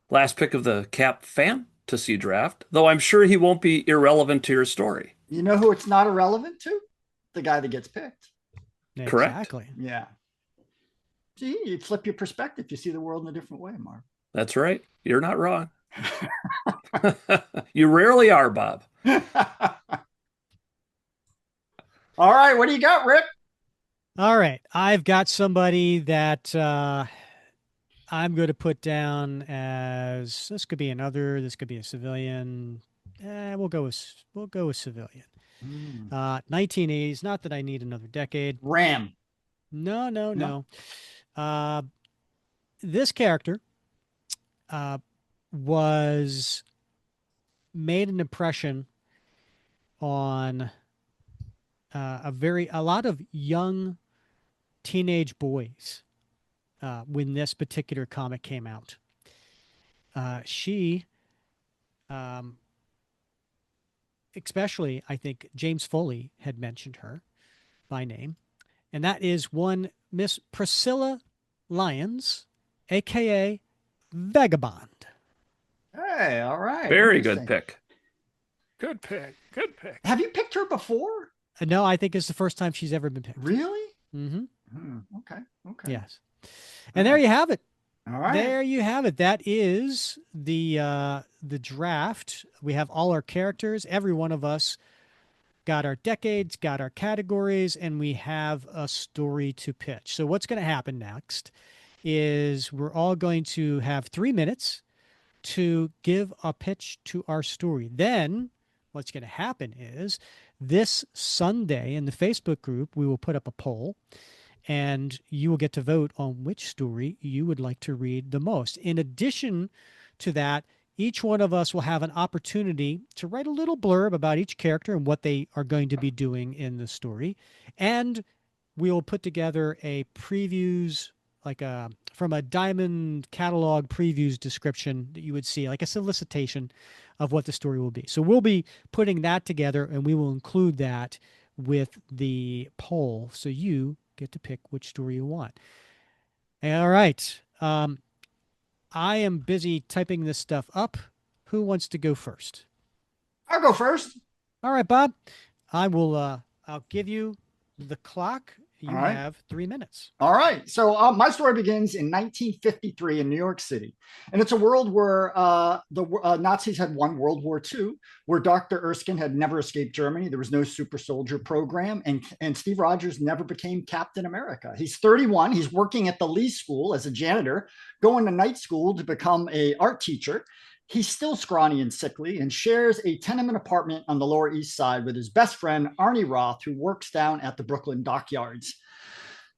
last pick of the Cap Fan-tasy Draft, though I'm sure he won't be irrelevant to your story. You know who it's not irrelevant to? The guy that gets picked. Correct. Exactly. Yeah. See, you flip your perspective. You see the world in a different way, Mark. That's right. You're not wrong. You rarely are, Bob. All right. What do you got, Rick? All right. I've got somebody that I'm going to put down as, this could be this could be a civilian. We'll go with civilian. 1980s. Not that I need another decade. Ram. No. This character was made an impression on a lot of young teenage boys when this particular comic came out. She, especially, I think James Foley had mentioned her by name, and that is one Miss Priscilla Lyons, aka Vagabond. Hey, all right. Very good pick. Good pick. Good pick. Have you picked her before? No, I think it's the first time she's ever been picked. Really? Mm-hmm. Okay. Yes. And there you have it. All right. There you have it. That is the draft. We have all our characters. Every one of us got our decades, got our categories, and we have a story to pitch. So what's going to happen next is we're all going to have 3 minutes to give a pitch to our story. Then what's going to happen is this Sunday in the Facebook group, we will put up a poll and you will get to vote on which story you would like to read the most. In addition to that, each one of us will have an opportunity to write a little blurb about each character and what they are going to be doing in the story. And we will put together a previews, like from a Diamond catalog previews description that you would see, like a solicitation of what the story will be. So we'll be putting that together and we will include that with the poll. So you get to pick which story you want. All right. I am busy typing this stuff up. Who wants to go first? I'll go first. All right, Bob. I'll give you the clock. You All right. have 3 minutes. All right. So my story begins in 1953 in New York City. And it's a world where the Nazis had won World War II, where Dr. Erskine had never escaped Germany. There was no super soldier program. And Steve Rogers never became Captain America. He's 31. He's working at the Lee School as a janitor, going to night school to become an art teacher. He's still scrawny and sickly and shares a tenement apartment on the Lower East Side with his best friend, Arnie Roth, who works down at the Brooklyn dockyards.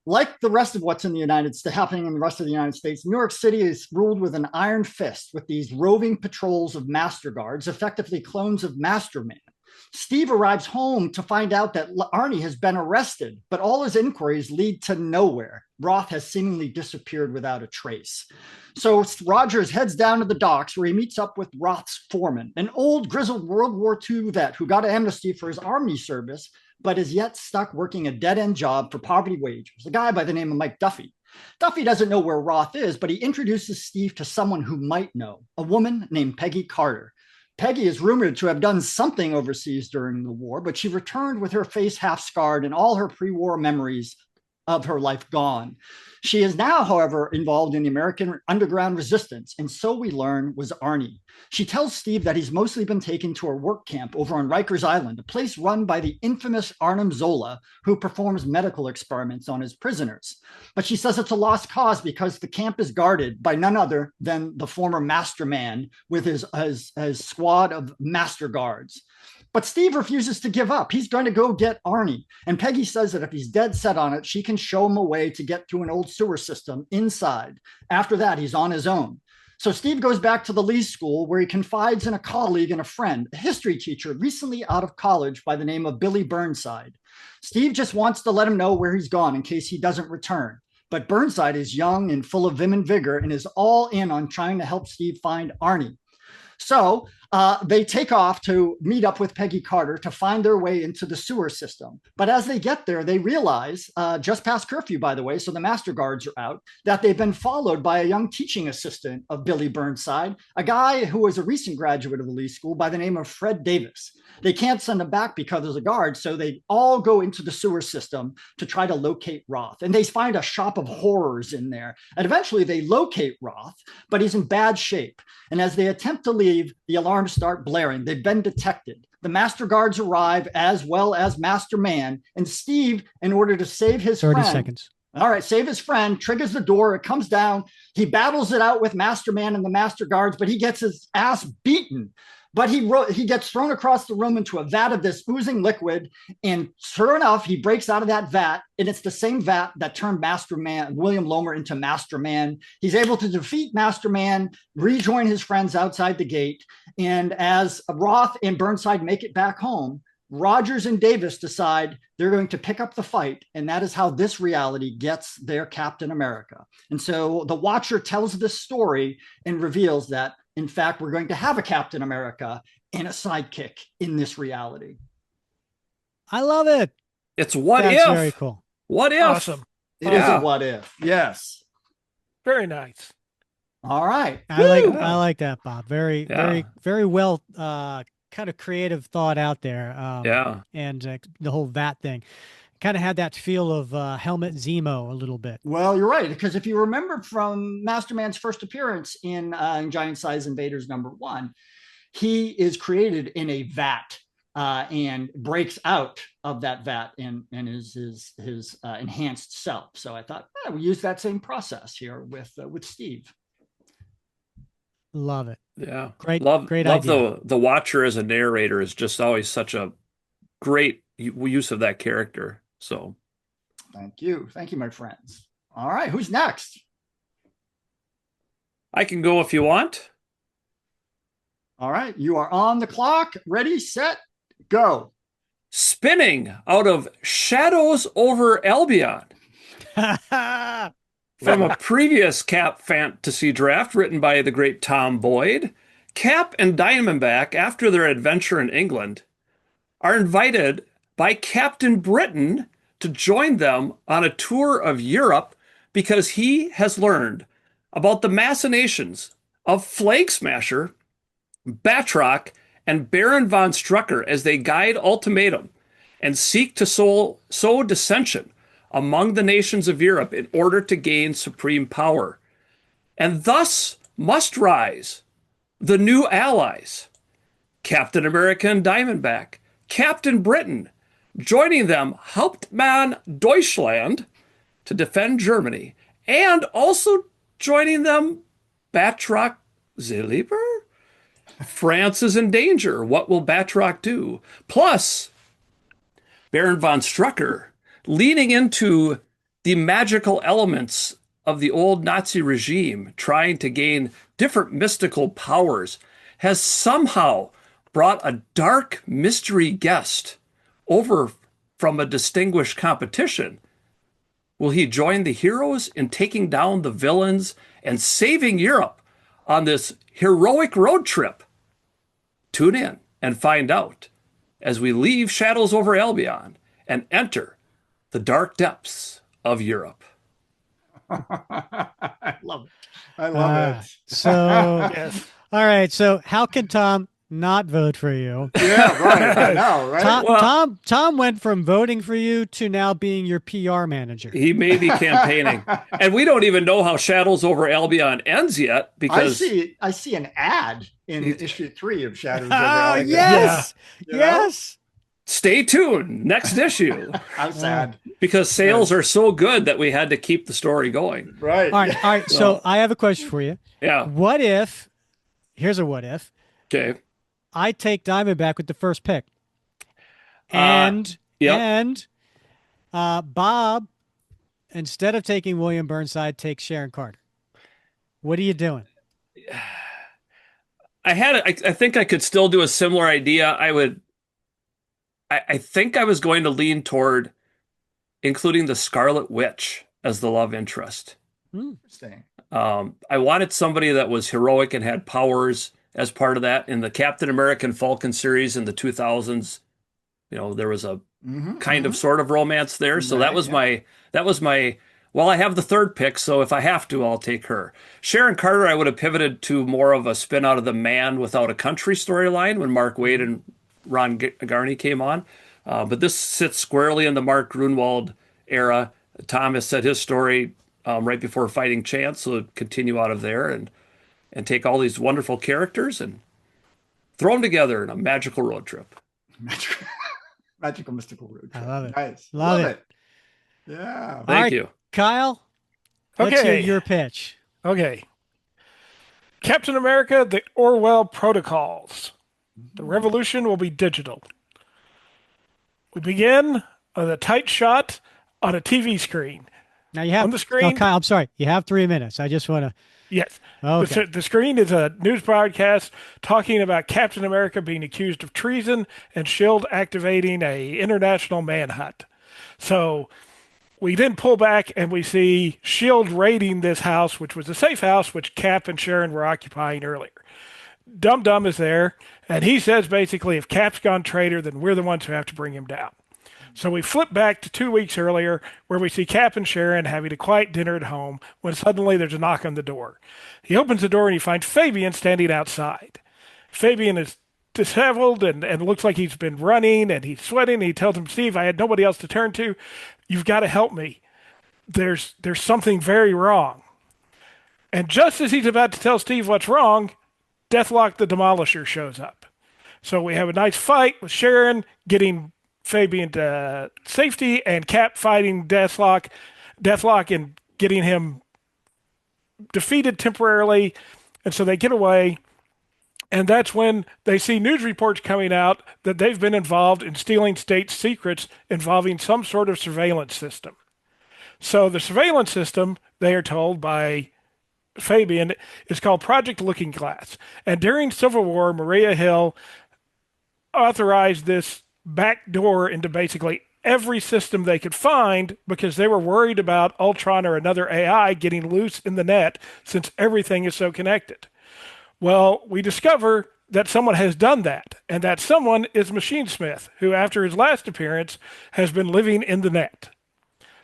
Like the rest of what's in the United States, happening in the rest of the United States, New York City is ruled with an iron fist with these roving patrols of master guards, effectively clones of Masterman. Steve arrives home to find out that Arnie has been arrested, but all his inquiries lead to nowhere. Roth has seemingly disappeared without a trace. So Rogers heads down to the docks where he meets up with Roth's foreman, an old grizzled World War II vet who got amnesty for his army service, but is yet stuck working a dead-end job for poverty wages, a guy by the name of Mike Duffy. Duffy doesn't know where Roth is, but he introduces Steve to someone who might know, a woman named Peggy Carter. Peggy is rumored to have done something overseas during the war, but she returned with her face half scarred and all her pre-war memories of her life gone. She is now, however, involved in the American underground resistance, and so we learn was Arnie. She tells Steve that he's mostly been taken to a work camp over on Rikers Island, a place run by the infamous Arnim Zola, who performs medical experiments on his prisoners. But she says it's a lost cause because the camp is guarded by none other than the former master man with his squad of master guards. But Steve refuses to give up. He's going to go get Arnie. And Peggy says that if he's dead set on it, she can show him a way to get through an old sewer system inside. After that, he's on his own. So Steve goes back to the Lee School where he confides in a colleague and a friend, a history teacher recently out of college by the name of Billy Burnside. Steve just wants to let him know where he's gone in case he doesn't return. But Burnside is young and full of vim and vigor and is all in on trying to help Steve find Arnie. So they take off to meet up with Peggy Carter to find their way into the sewer system. But as they get there, they realize, just past curfew, by the way, so the master guards are out, that they've been followed by a young teaching assistant of Billy Burnside, a guy who was a recent graduate of the Lee School by the name of Fred Davis. They can't send him back because of the guards, so they all go into the sewer system to try to locate Roth. And they find a shop of horrors in there. And eventually they locate Roth, but he's in bad shape. And as they attempt to leave, the alarms start blaring. They've been detected. The master guards arrive as well as Master Man. And Steve, in order to save his 30 friend, seconds. All right, save his friend, triggers the door, it comes down. He battles it out with Master Man and the master guards, but he gets his ass beaten. But he gets thrown across the room into a vat of this oozing liquid. And sure enough, he breaks out of that vat. And it's the same vat that turned Master Man, William Lomer, into Master Man. He's able to defeat Master Man, rejoin his friends outside the gate. And as Roth and Burnside make it back home, Rogers and Davis decide they're going to pick up the fight. And that is how this reality gets their Captain America. And so the Watcher tells this story and reveals that, in fact, we're going to have a Captain America and a sidekick in this reality. I love it. It's what That's if. very cool. What if? Awesome. It is a what if. Yes. Very nice. All right. I like that, Bob. Very well kind of creative thought out there. And the whole vat thing kind of had that feel of Helmet Zemo a little bit. Well, you're right, because if you remember from Master Man's first appearance in Giant Size Invaders #1, he is created in a vat. and breaks out of that vat and is his enhanced self. So I thought we use that same process here with Steve. Love it. Yeah. Great Love idea. the Watcher as a narrator is just always such a great use of that character. So thank you, my friends. All right, who's next? I can go if you want. All right, you are on the clock. Ready, set, go. Spinning out of Shadows over Albion. From a previous Cap Fantasy Draft written by the great Tom Boyd, Cap and Diamondback, after their adventure in England, are invited by Captain Britain to join them on a tour of Europe because he has learned about the machinations of Flag Smasher, Batroc, and Baron von Strucker as they guide Ultimatum and seek to sow dissension among the nations of Europe in order to gain supreme power, and thus must rise the new allies, Captain America and Diamondback, Captain Britain, joining them Hauptmann Deutschland to defend Germany, and also joining them Batroc Zeliber? France is in danger. What will Batroc do? Plus, Baron von Strucker, leaning into the magical elements of the old Nazi regime, trying to gain different mystical powers, has somehow brought a dark mystery guest over from a distinguished competition. Will he join the heroes in taking down the villains and saving Europe on this heroic road trip? Tune in and find out as we leave Shadows over Albion and enter the dark depths of Europe. I love it. I love it. So, Yes. all right. So, how can Tom not vote for you? Yeah, right. I know, right? Tom went from voting for you to now being your PR manager. He may be campaigning. And we don't even know how Shadows over Albion ends yet because I see an ad in issue 3 of Shadows over Oh, Albion. yes. You know? Yes. stay tuned next issue How sad. because sales are so good that we had to keep the story going. Right. All right. All right. So, I have a question for you. Yeah. What if, here's a what if, Okay. I take Diamondback with the first pick. And Bob, instead of taking William Burnside, takes Sharon Carter. What are you doing? I think I could still do a similar idea. I think I was going to lean toward including the Scarlet Witch as the love interest. Interesting. I wanted somebody that was heroic and had powers as part of that. In the Captain American Falcon series in the 2000s, there was a kind of sort of romance there. So that was my well, I have the third pick, so if I have to, I'll take her. Sharon Carter, I would have pivoted to more of a spin out of the Man Without a Country storyline when Mark Waid and Ron Garney came on. But this sits squarely in the Mark Grunwald era. Thomas said his story right before Fighting Chance, so continue out of there and take all these wonderful characters and throw them together in a magical road trip. Magical mystical road trip. I love it. Nice. Love it. Yeah. Thank you. Kyle, let's hear Okay. your pitch. Okay. Captain America, the Orwell Protocols. The revolution will be digital. We begin with a tight shot on a TV screen. Now you have On the screen- Oh, Kyle, I'm sorry. You have 3 minutes. I just want to. Yes. Okay. The screen is a news broadcast talking about Captain America being accused of treason and S.H.I.E.L.D. activating a international manhunt. So we then pull back and we see S.H.I.E.L.D. raiding this house, which was a safe house, which Cap and Sharon were occupying earlier. Dum-Dum is there, and he says basically if Cap's gone traitor, then we're the ones who have to bring him down. So we flip back to 2 weeks earlier where we see Cap and Sharon having a quiet dinner at home when suddenly there's a knock on the door. He opens the door and he finds Fabian standing outside. Fabian is disheveled and looks like he's been running and he's sweating. And he tells him, Steve, I had nobody else to turn to. You've got to help me. There's something very wrong. And just as he's about to tell Steve what's wrong, Deathlock the Demolisher shows up. So we have a nice fight with Sharon getting Fabian to safety and Cap fighting Deathlock and getting him defeated temporarily. And so they get away. And that's when they see news reports coming out that they've been involved in stealing state secrets involving some sort of surveillance system. So the surveillance system, they are told by Fabian, is called Project Looking Glass. And during Civil War, Maria Hill authorized this back door into basically every system they could find because they were worried about Ultron or another AI getting loose in the net since everything is so connected. Well, we discover that someone has done that, and that someone is Machine Smith, who after his last appearance has been living in the net.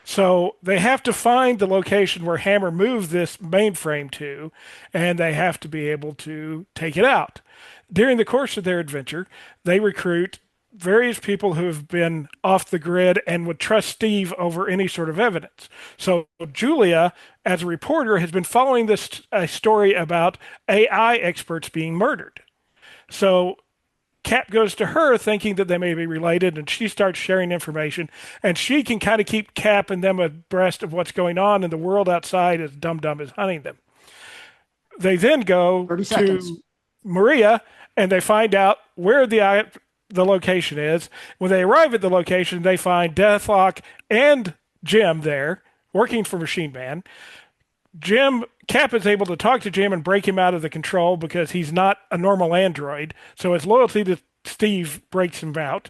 So they have to find the location where Hammer moved this mainframe to, and they have to be able to take it out. During the course of their adventure, they recruit various people who have been off the grid and would trust Steve over any sort of evidence. So Julia, as a reporter, has been following this story about AI experts being murdered. So Cap goes to her thinking that they may be related, and she starts sharing information, and she can kind of keep Cap and them abreast of what's going on in the world outside as Dum Dum is hunting them. They then go to Maria, and they find out where the location is. When they arrive at the location, they find Deathlock and Jim there working for Machine Man. Cap is able to talk to Jim and break him out of the control because he's not a normal android. So his loyalty to Steve breaks him out.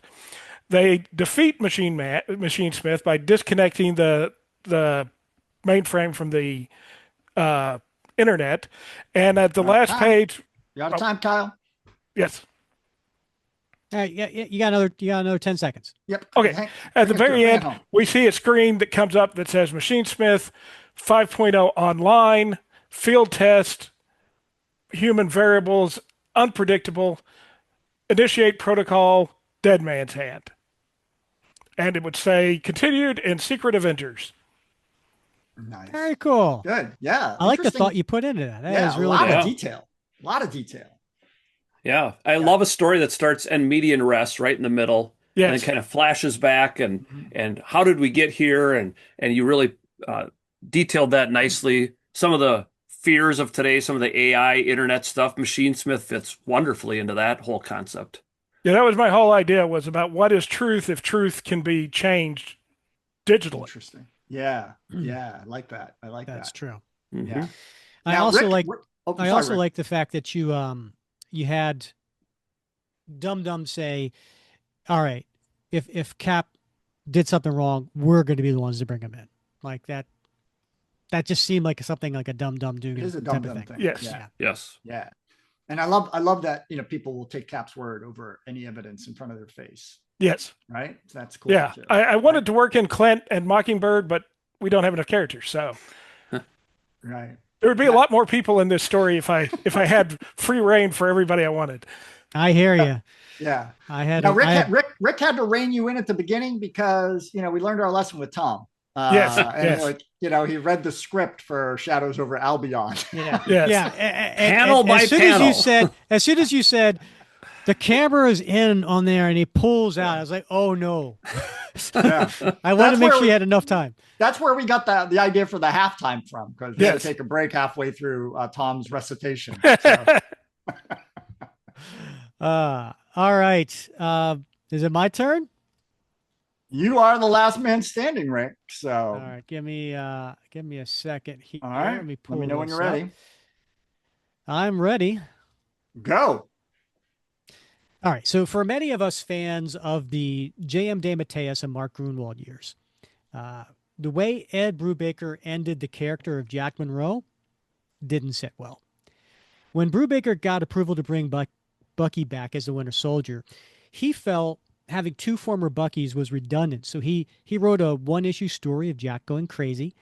They defeat Machine Smith by disconnecting the mainframe from the internet. And at the last page, you out of time, Kyle? Yes. Yeah, you got another 10 seconds. Yep. Okay. At the very end, we see a screen that comes up that says Machine Smith 5.0 online, field test, human variables, unpredictable, initiate protocol, dead man's hand. And it would say continued in Secret Avengers. Nice. Very cool. Good. Yeah. I like the thought you put into that. That is really a lot good. of detail. A lot of detail. Yeah, I love a story that starts in median res right in the middle, and then kind of flashes back and how did we get here, and you really detailed that nicely. Some of the fears of today, some of the AI internet stuff, Machine Smith fits wonderfully into that whole concept. Yeah, that was my whole idea, was about what is truth if truth can be changed digitally. Interesting. Yeah, I like that. That's true. Mm-hmm. Yeah. I Now, also Rick, like the fact that you had Dum Dum say, all right, if Cap did something wrong, we're going to be the ones to bring him in. Like that just seemed like something like a Dum Dum doing. It is a Dum Dum thing. Yes. Yeah. Yes. Yeah. And I love that, people will take Cap's word over any evidence in front of their face. Yes. Right? That's cool. Yeah. Too. I wanted to work in Clint and Mockingbird, but we don't have enough characters, so. Right. There would be a lot more people in this story if I had free reign for everybody I wanted. I hear you. Yeah. Rick had to rein you in at the beginning because, we learned our lesson with Tom. Yes. He read the script for Shadows over Albion. Yeah. Yes. Yeah. Panel by panel. As soon as you said the camera is in on there and he pulls out, I was like, oh no. Yeah. I wanted to make sure you had enough time. That's where we got the idea for the halftime from, because we had to take a break halfway through Tom's recitation. So. All right. Is it my turn? You are the last man standing, Rick. So all right, give me a second here. All right. Let me know when you're ready. I'm ready. Go. All right. So for many of us fans of the J.M. DeMatteis and Mark Gruenwald years, the way Ed Brubaker ended the character of Jack Monroe didn't sit well. When Brubaker got approval to bring Bucky back as the Winter Soldier, he felt having two former Buckys was redundant. So he wrote a one-issue story of Jack going crazy,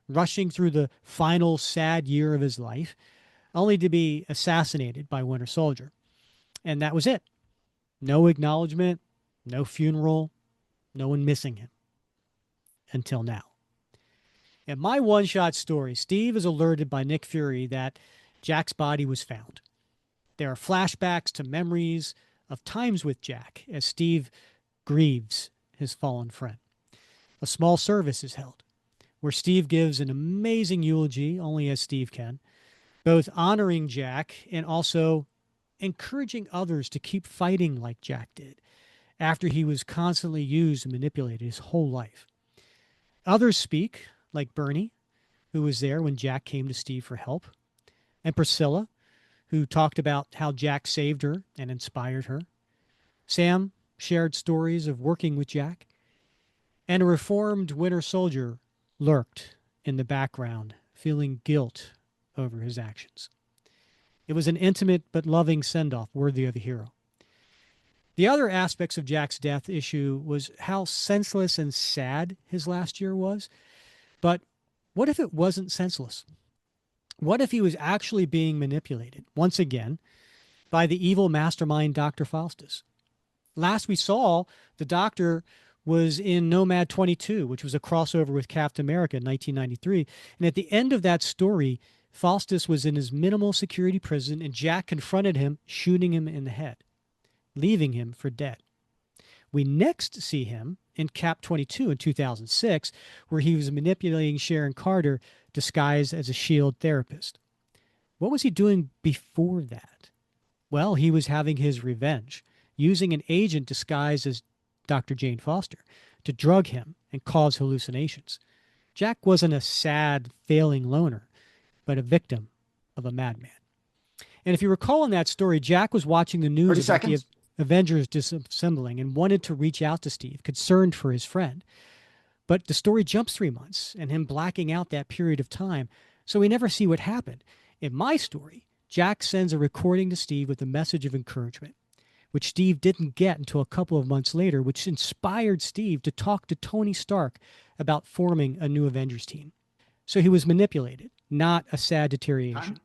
rushing through the final sad year of his life, only to be assassinated by Winter Soldier. And that was it. No acknowledgement, no funeral, no one missing him. Until now. In my one-shot story, Steve is alerted by Nick Fury that Jack's body was found. There are flashbacks to memories of times with Jack as Steve grieves his fallen friend. A small service is held where Steve gives an amazing eulogy, only as Steve can, both honoring Jack and also encouraging others to keep fighting like Jack did after he was constantly used and manipulated his whole life. Others speak, like Bernie, who was there when Jack came to Steve for help, and Priscilla, who talked about how Jack saved her and inspired her. Sam shared stories of working with Jack, and a reformed Winter Soldier lurked in the background, feeling guilt over his actions. It was an intimate but loving send-off worthy of a hero. The other aspects of Jack's death issue was how senseless and sad his last year was. But what if it wasn't senseless? What if he was actually being manipulated, once again, by the evil mastermind Dr. Faustus? Last we saw, the Doctor was in Nomad 22, which was a crossover with Captain America in 1993. And at the end of that story, Faustus was in his minimal security prison, and Jack confronted him, shooting him in the head, leaving him for dead. We next see him in Cap 22 in 2006, where he was manipulating Sharon Carter disguised as a SHIELD therapist. What was he doing before that? Well, he was having his revenge, using an agent disguised as Dr. Jane Foster to drug him and cause hallucinations. Jack wasn't a sad, failing loner, but a victim of a madman. And if you recall in that story, Jack was watching the news about the Avengers disassembling and wanted to reach out to Steve, concerned for his friend. But the story jumps 3 months and him blacking out that period of time, so we never see what happened. In my story, Jack sends a recording to Steve with a message of encouragement, which Steve didn't get until a couple of months later, which inspired Steve to talk to Tony Stark about forming a new Avengers team. So he was manipulated, not a sad deterioration.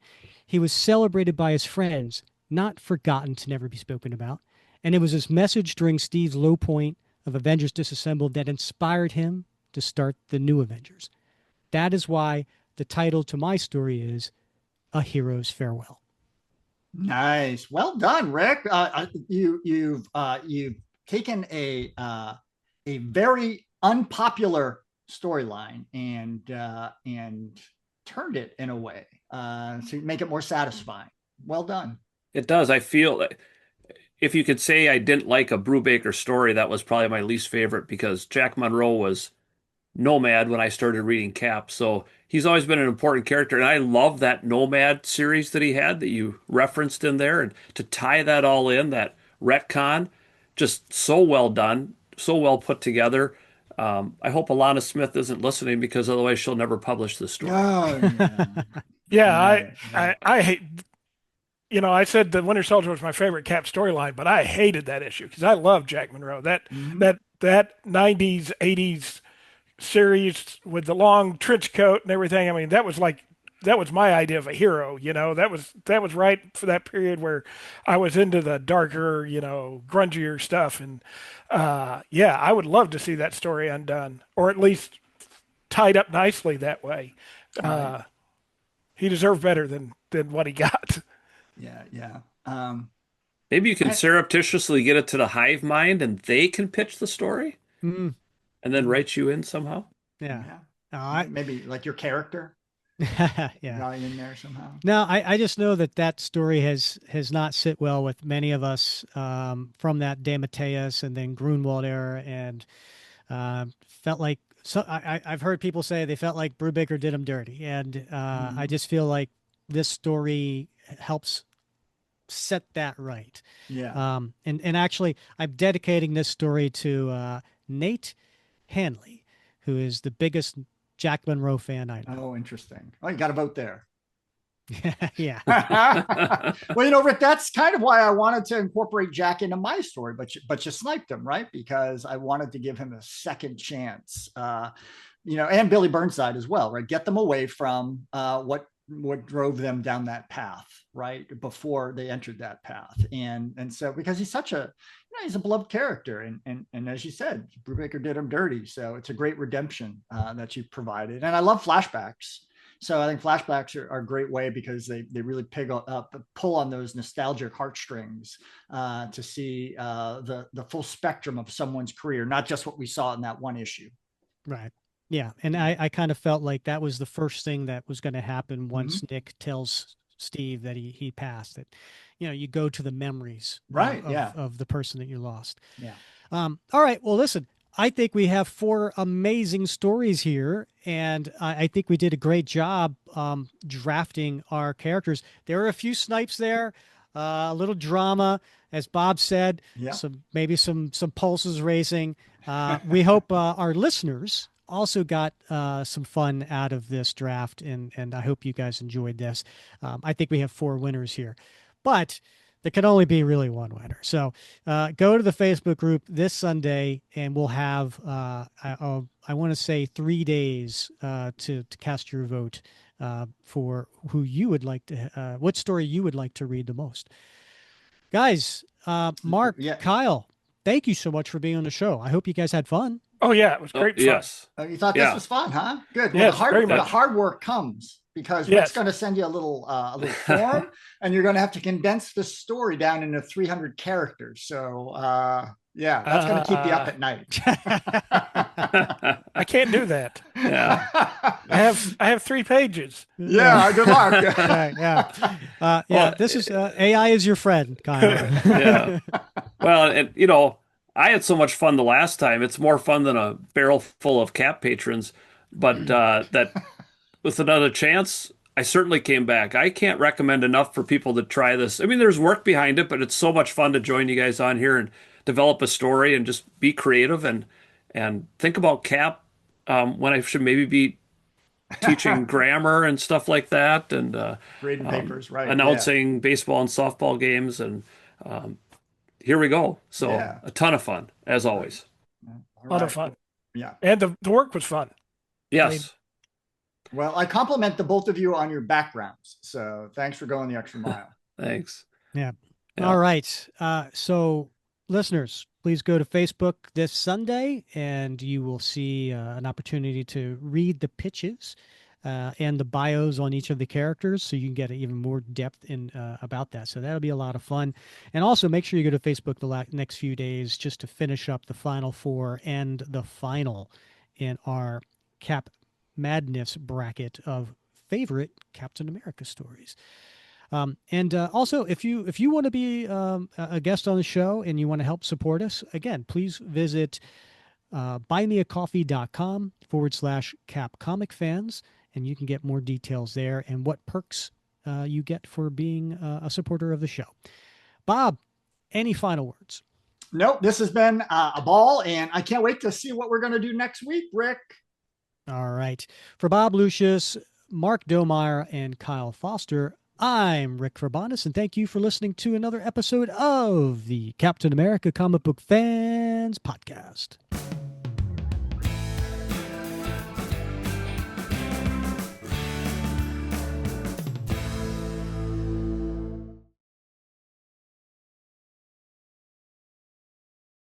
He was celebrated by his friends, not forgotten to never be spoken about. And it was his message during Steve's low point of Avengers Disassembled that inspired him to start the new Avengers. That is why the title to my story is A Hero's Farewell. Nice, well done, Rick. You've taken a very unpopular storyline and turned it in a way to make it more satisfying. Well done. It does. I feel if you could say I didn't like a Brubaker story, that was probably my least favorite because Jack Monroe was Nomad when I started reading Cap. So he's always been an important character. And I love that Nomad series that he had that you referenced in there. And to tie that all in, that retcon, just so well done, so well put together. I hope Alana Smith isn't listening because otherwise she'll never publish this story. Oh, yeah. I hate, I said the Winter Soldier was my favorite Cap storyline, but I hated that issue because I love Jack Monroe. That 90s, 80s series with the long trench coat and everything. I mean, that was my idea of a hero. That was right for that period where I was into the darker, grungier stuff. And I would love to see that story undone, or at least tied up nicely that way. He deserved better than what he got. Yeah. Maybe you can surreptitiously get it to the hive mind and they can pitch the story and then write you in somehow. Yeah. Maybe like your character. Yeah. In there somehow. No, I just know that story has not sit well with many of us from that DeMatteis and then Grunwald era, and felt like I've heard people say they felt like Brubaker did him dirty, and I just feel like this story helps set that right. Yeah. And actually, I'm dedicating this story to Nate Hanley, who is the biggest Jack Monroe fan I know. Oh, interesting. Oh, you got a vote there. Yeah. Well, Rick, that's kind of why I wanted to incorporate Jack into my story, but you sniped him, right? Because I wanted to give him a second chance, and Billy Burnside as well, right? Get them away from what drove them down that path, right? Before they entered that path. And so, because he's such a, he's a beloved character. And as you said, Brubaker did him dirty. So it's a great redemption that you provided. And I love flashbacks. So I think flashbacks are a great way because they really pull on those nostalgic heartstrings to see the full spectrum of someone's career, not just what we saw in that one issue. Right. Yeah. And I kind of felt like that was the first thing that was going to happen once Nick tells Steve that he passed, that, you go to the memories Right. of the person that you lost. Yeah. All right. Well, listen, I think we have 4 amazing stories here, and I think we did a great job drafting our characters. There were a few snipes there, a little drama, as Bob said, maybe some pulses racing. We hope our listeners also got some fun out of this draft, and I hope you guys enjoyed this. I think we have 4 winners here, but there can only be really one winner. So go to the Facebook group this Sunday, and we'll have, I want to say 3 days to cast your vote for who you would like to, what story you would like to read the most. Guys, Mark, Kyle, thank you so much for being on the show. I hope you guys had fun. Oh, yeah, it was great fun. Yes. You thought this was fun, huh? Good. Well, Yes, the hard work comes because Rick's going to send you a little form, and you're going to have to condense the story down into 300 characters. So, that's going to keep you up at night. I can't do that. Yeah. I have 3 pages. Yeah. Good luck. Well, this is AI is your friend, Kyle. Yeah. Well, and I had so much fun the last time. It's more fun than a barrel full of Cap patrons, but that with another chance, I certainly came back. I can't recommend enough for people to try this. I mean, there's work behind it, but it's so much fun to join you guys on here and develop a story and just be creative and think about Cap when I should maybe be teaching grammar and stuff like that, and grading papers, right? Announcing baseball and softball games, and here we go. So a ton of fun, as always. A lot of fun. Yeah. And the work was fun. Yes. Well, I compliment the both of you on your backgrounds. So thanks for going the extra mile. Thanks. Yeah. All right. So listeners, please go to Facebook this Sunday, and you will see an opportunity to read the pitches and the bios on each of the characters, so you can get even more depth in about that. So that'll be a lot of fun. And also make sure you go to Facebook the next few days just to finish up the final 4 and the final in our Cap Madness bracket of favorite Captain America stories. And also, if you want to be a guest on the show and you want to help support us, again, please visit buymeacoffee.com/Cap Comic Fans, and you can get more details there and what perks you get for being a supporter of the show. Bob, any final words? Nope. This has been a ball, and I can't wait to see what we're going to do next week, Rick. All right. For Bob Lucius, Mark Domeier, and Kyle Foster, I'm Rick Verbonis, and thank you for listening to another episode of the Captain America Comic Book Fans Podcast.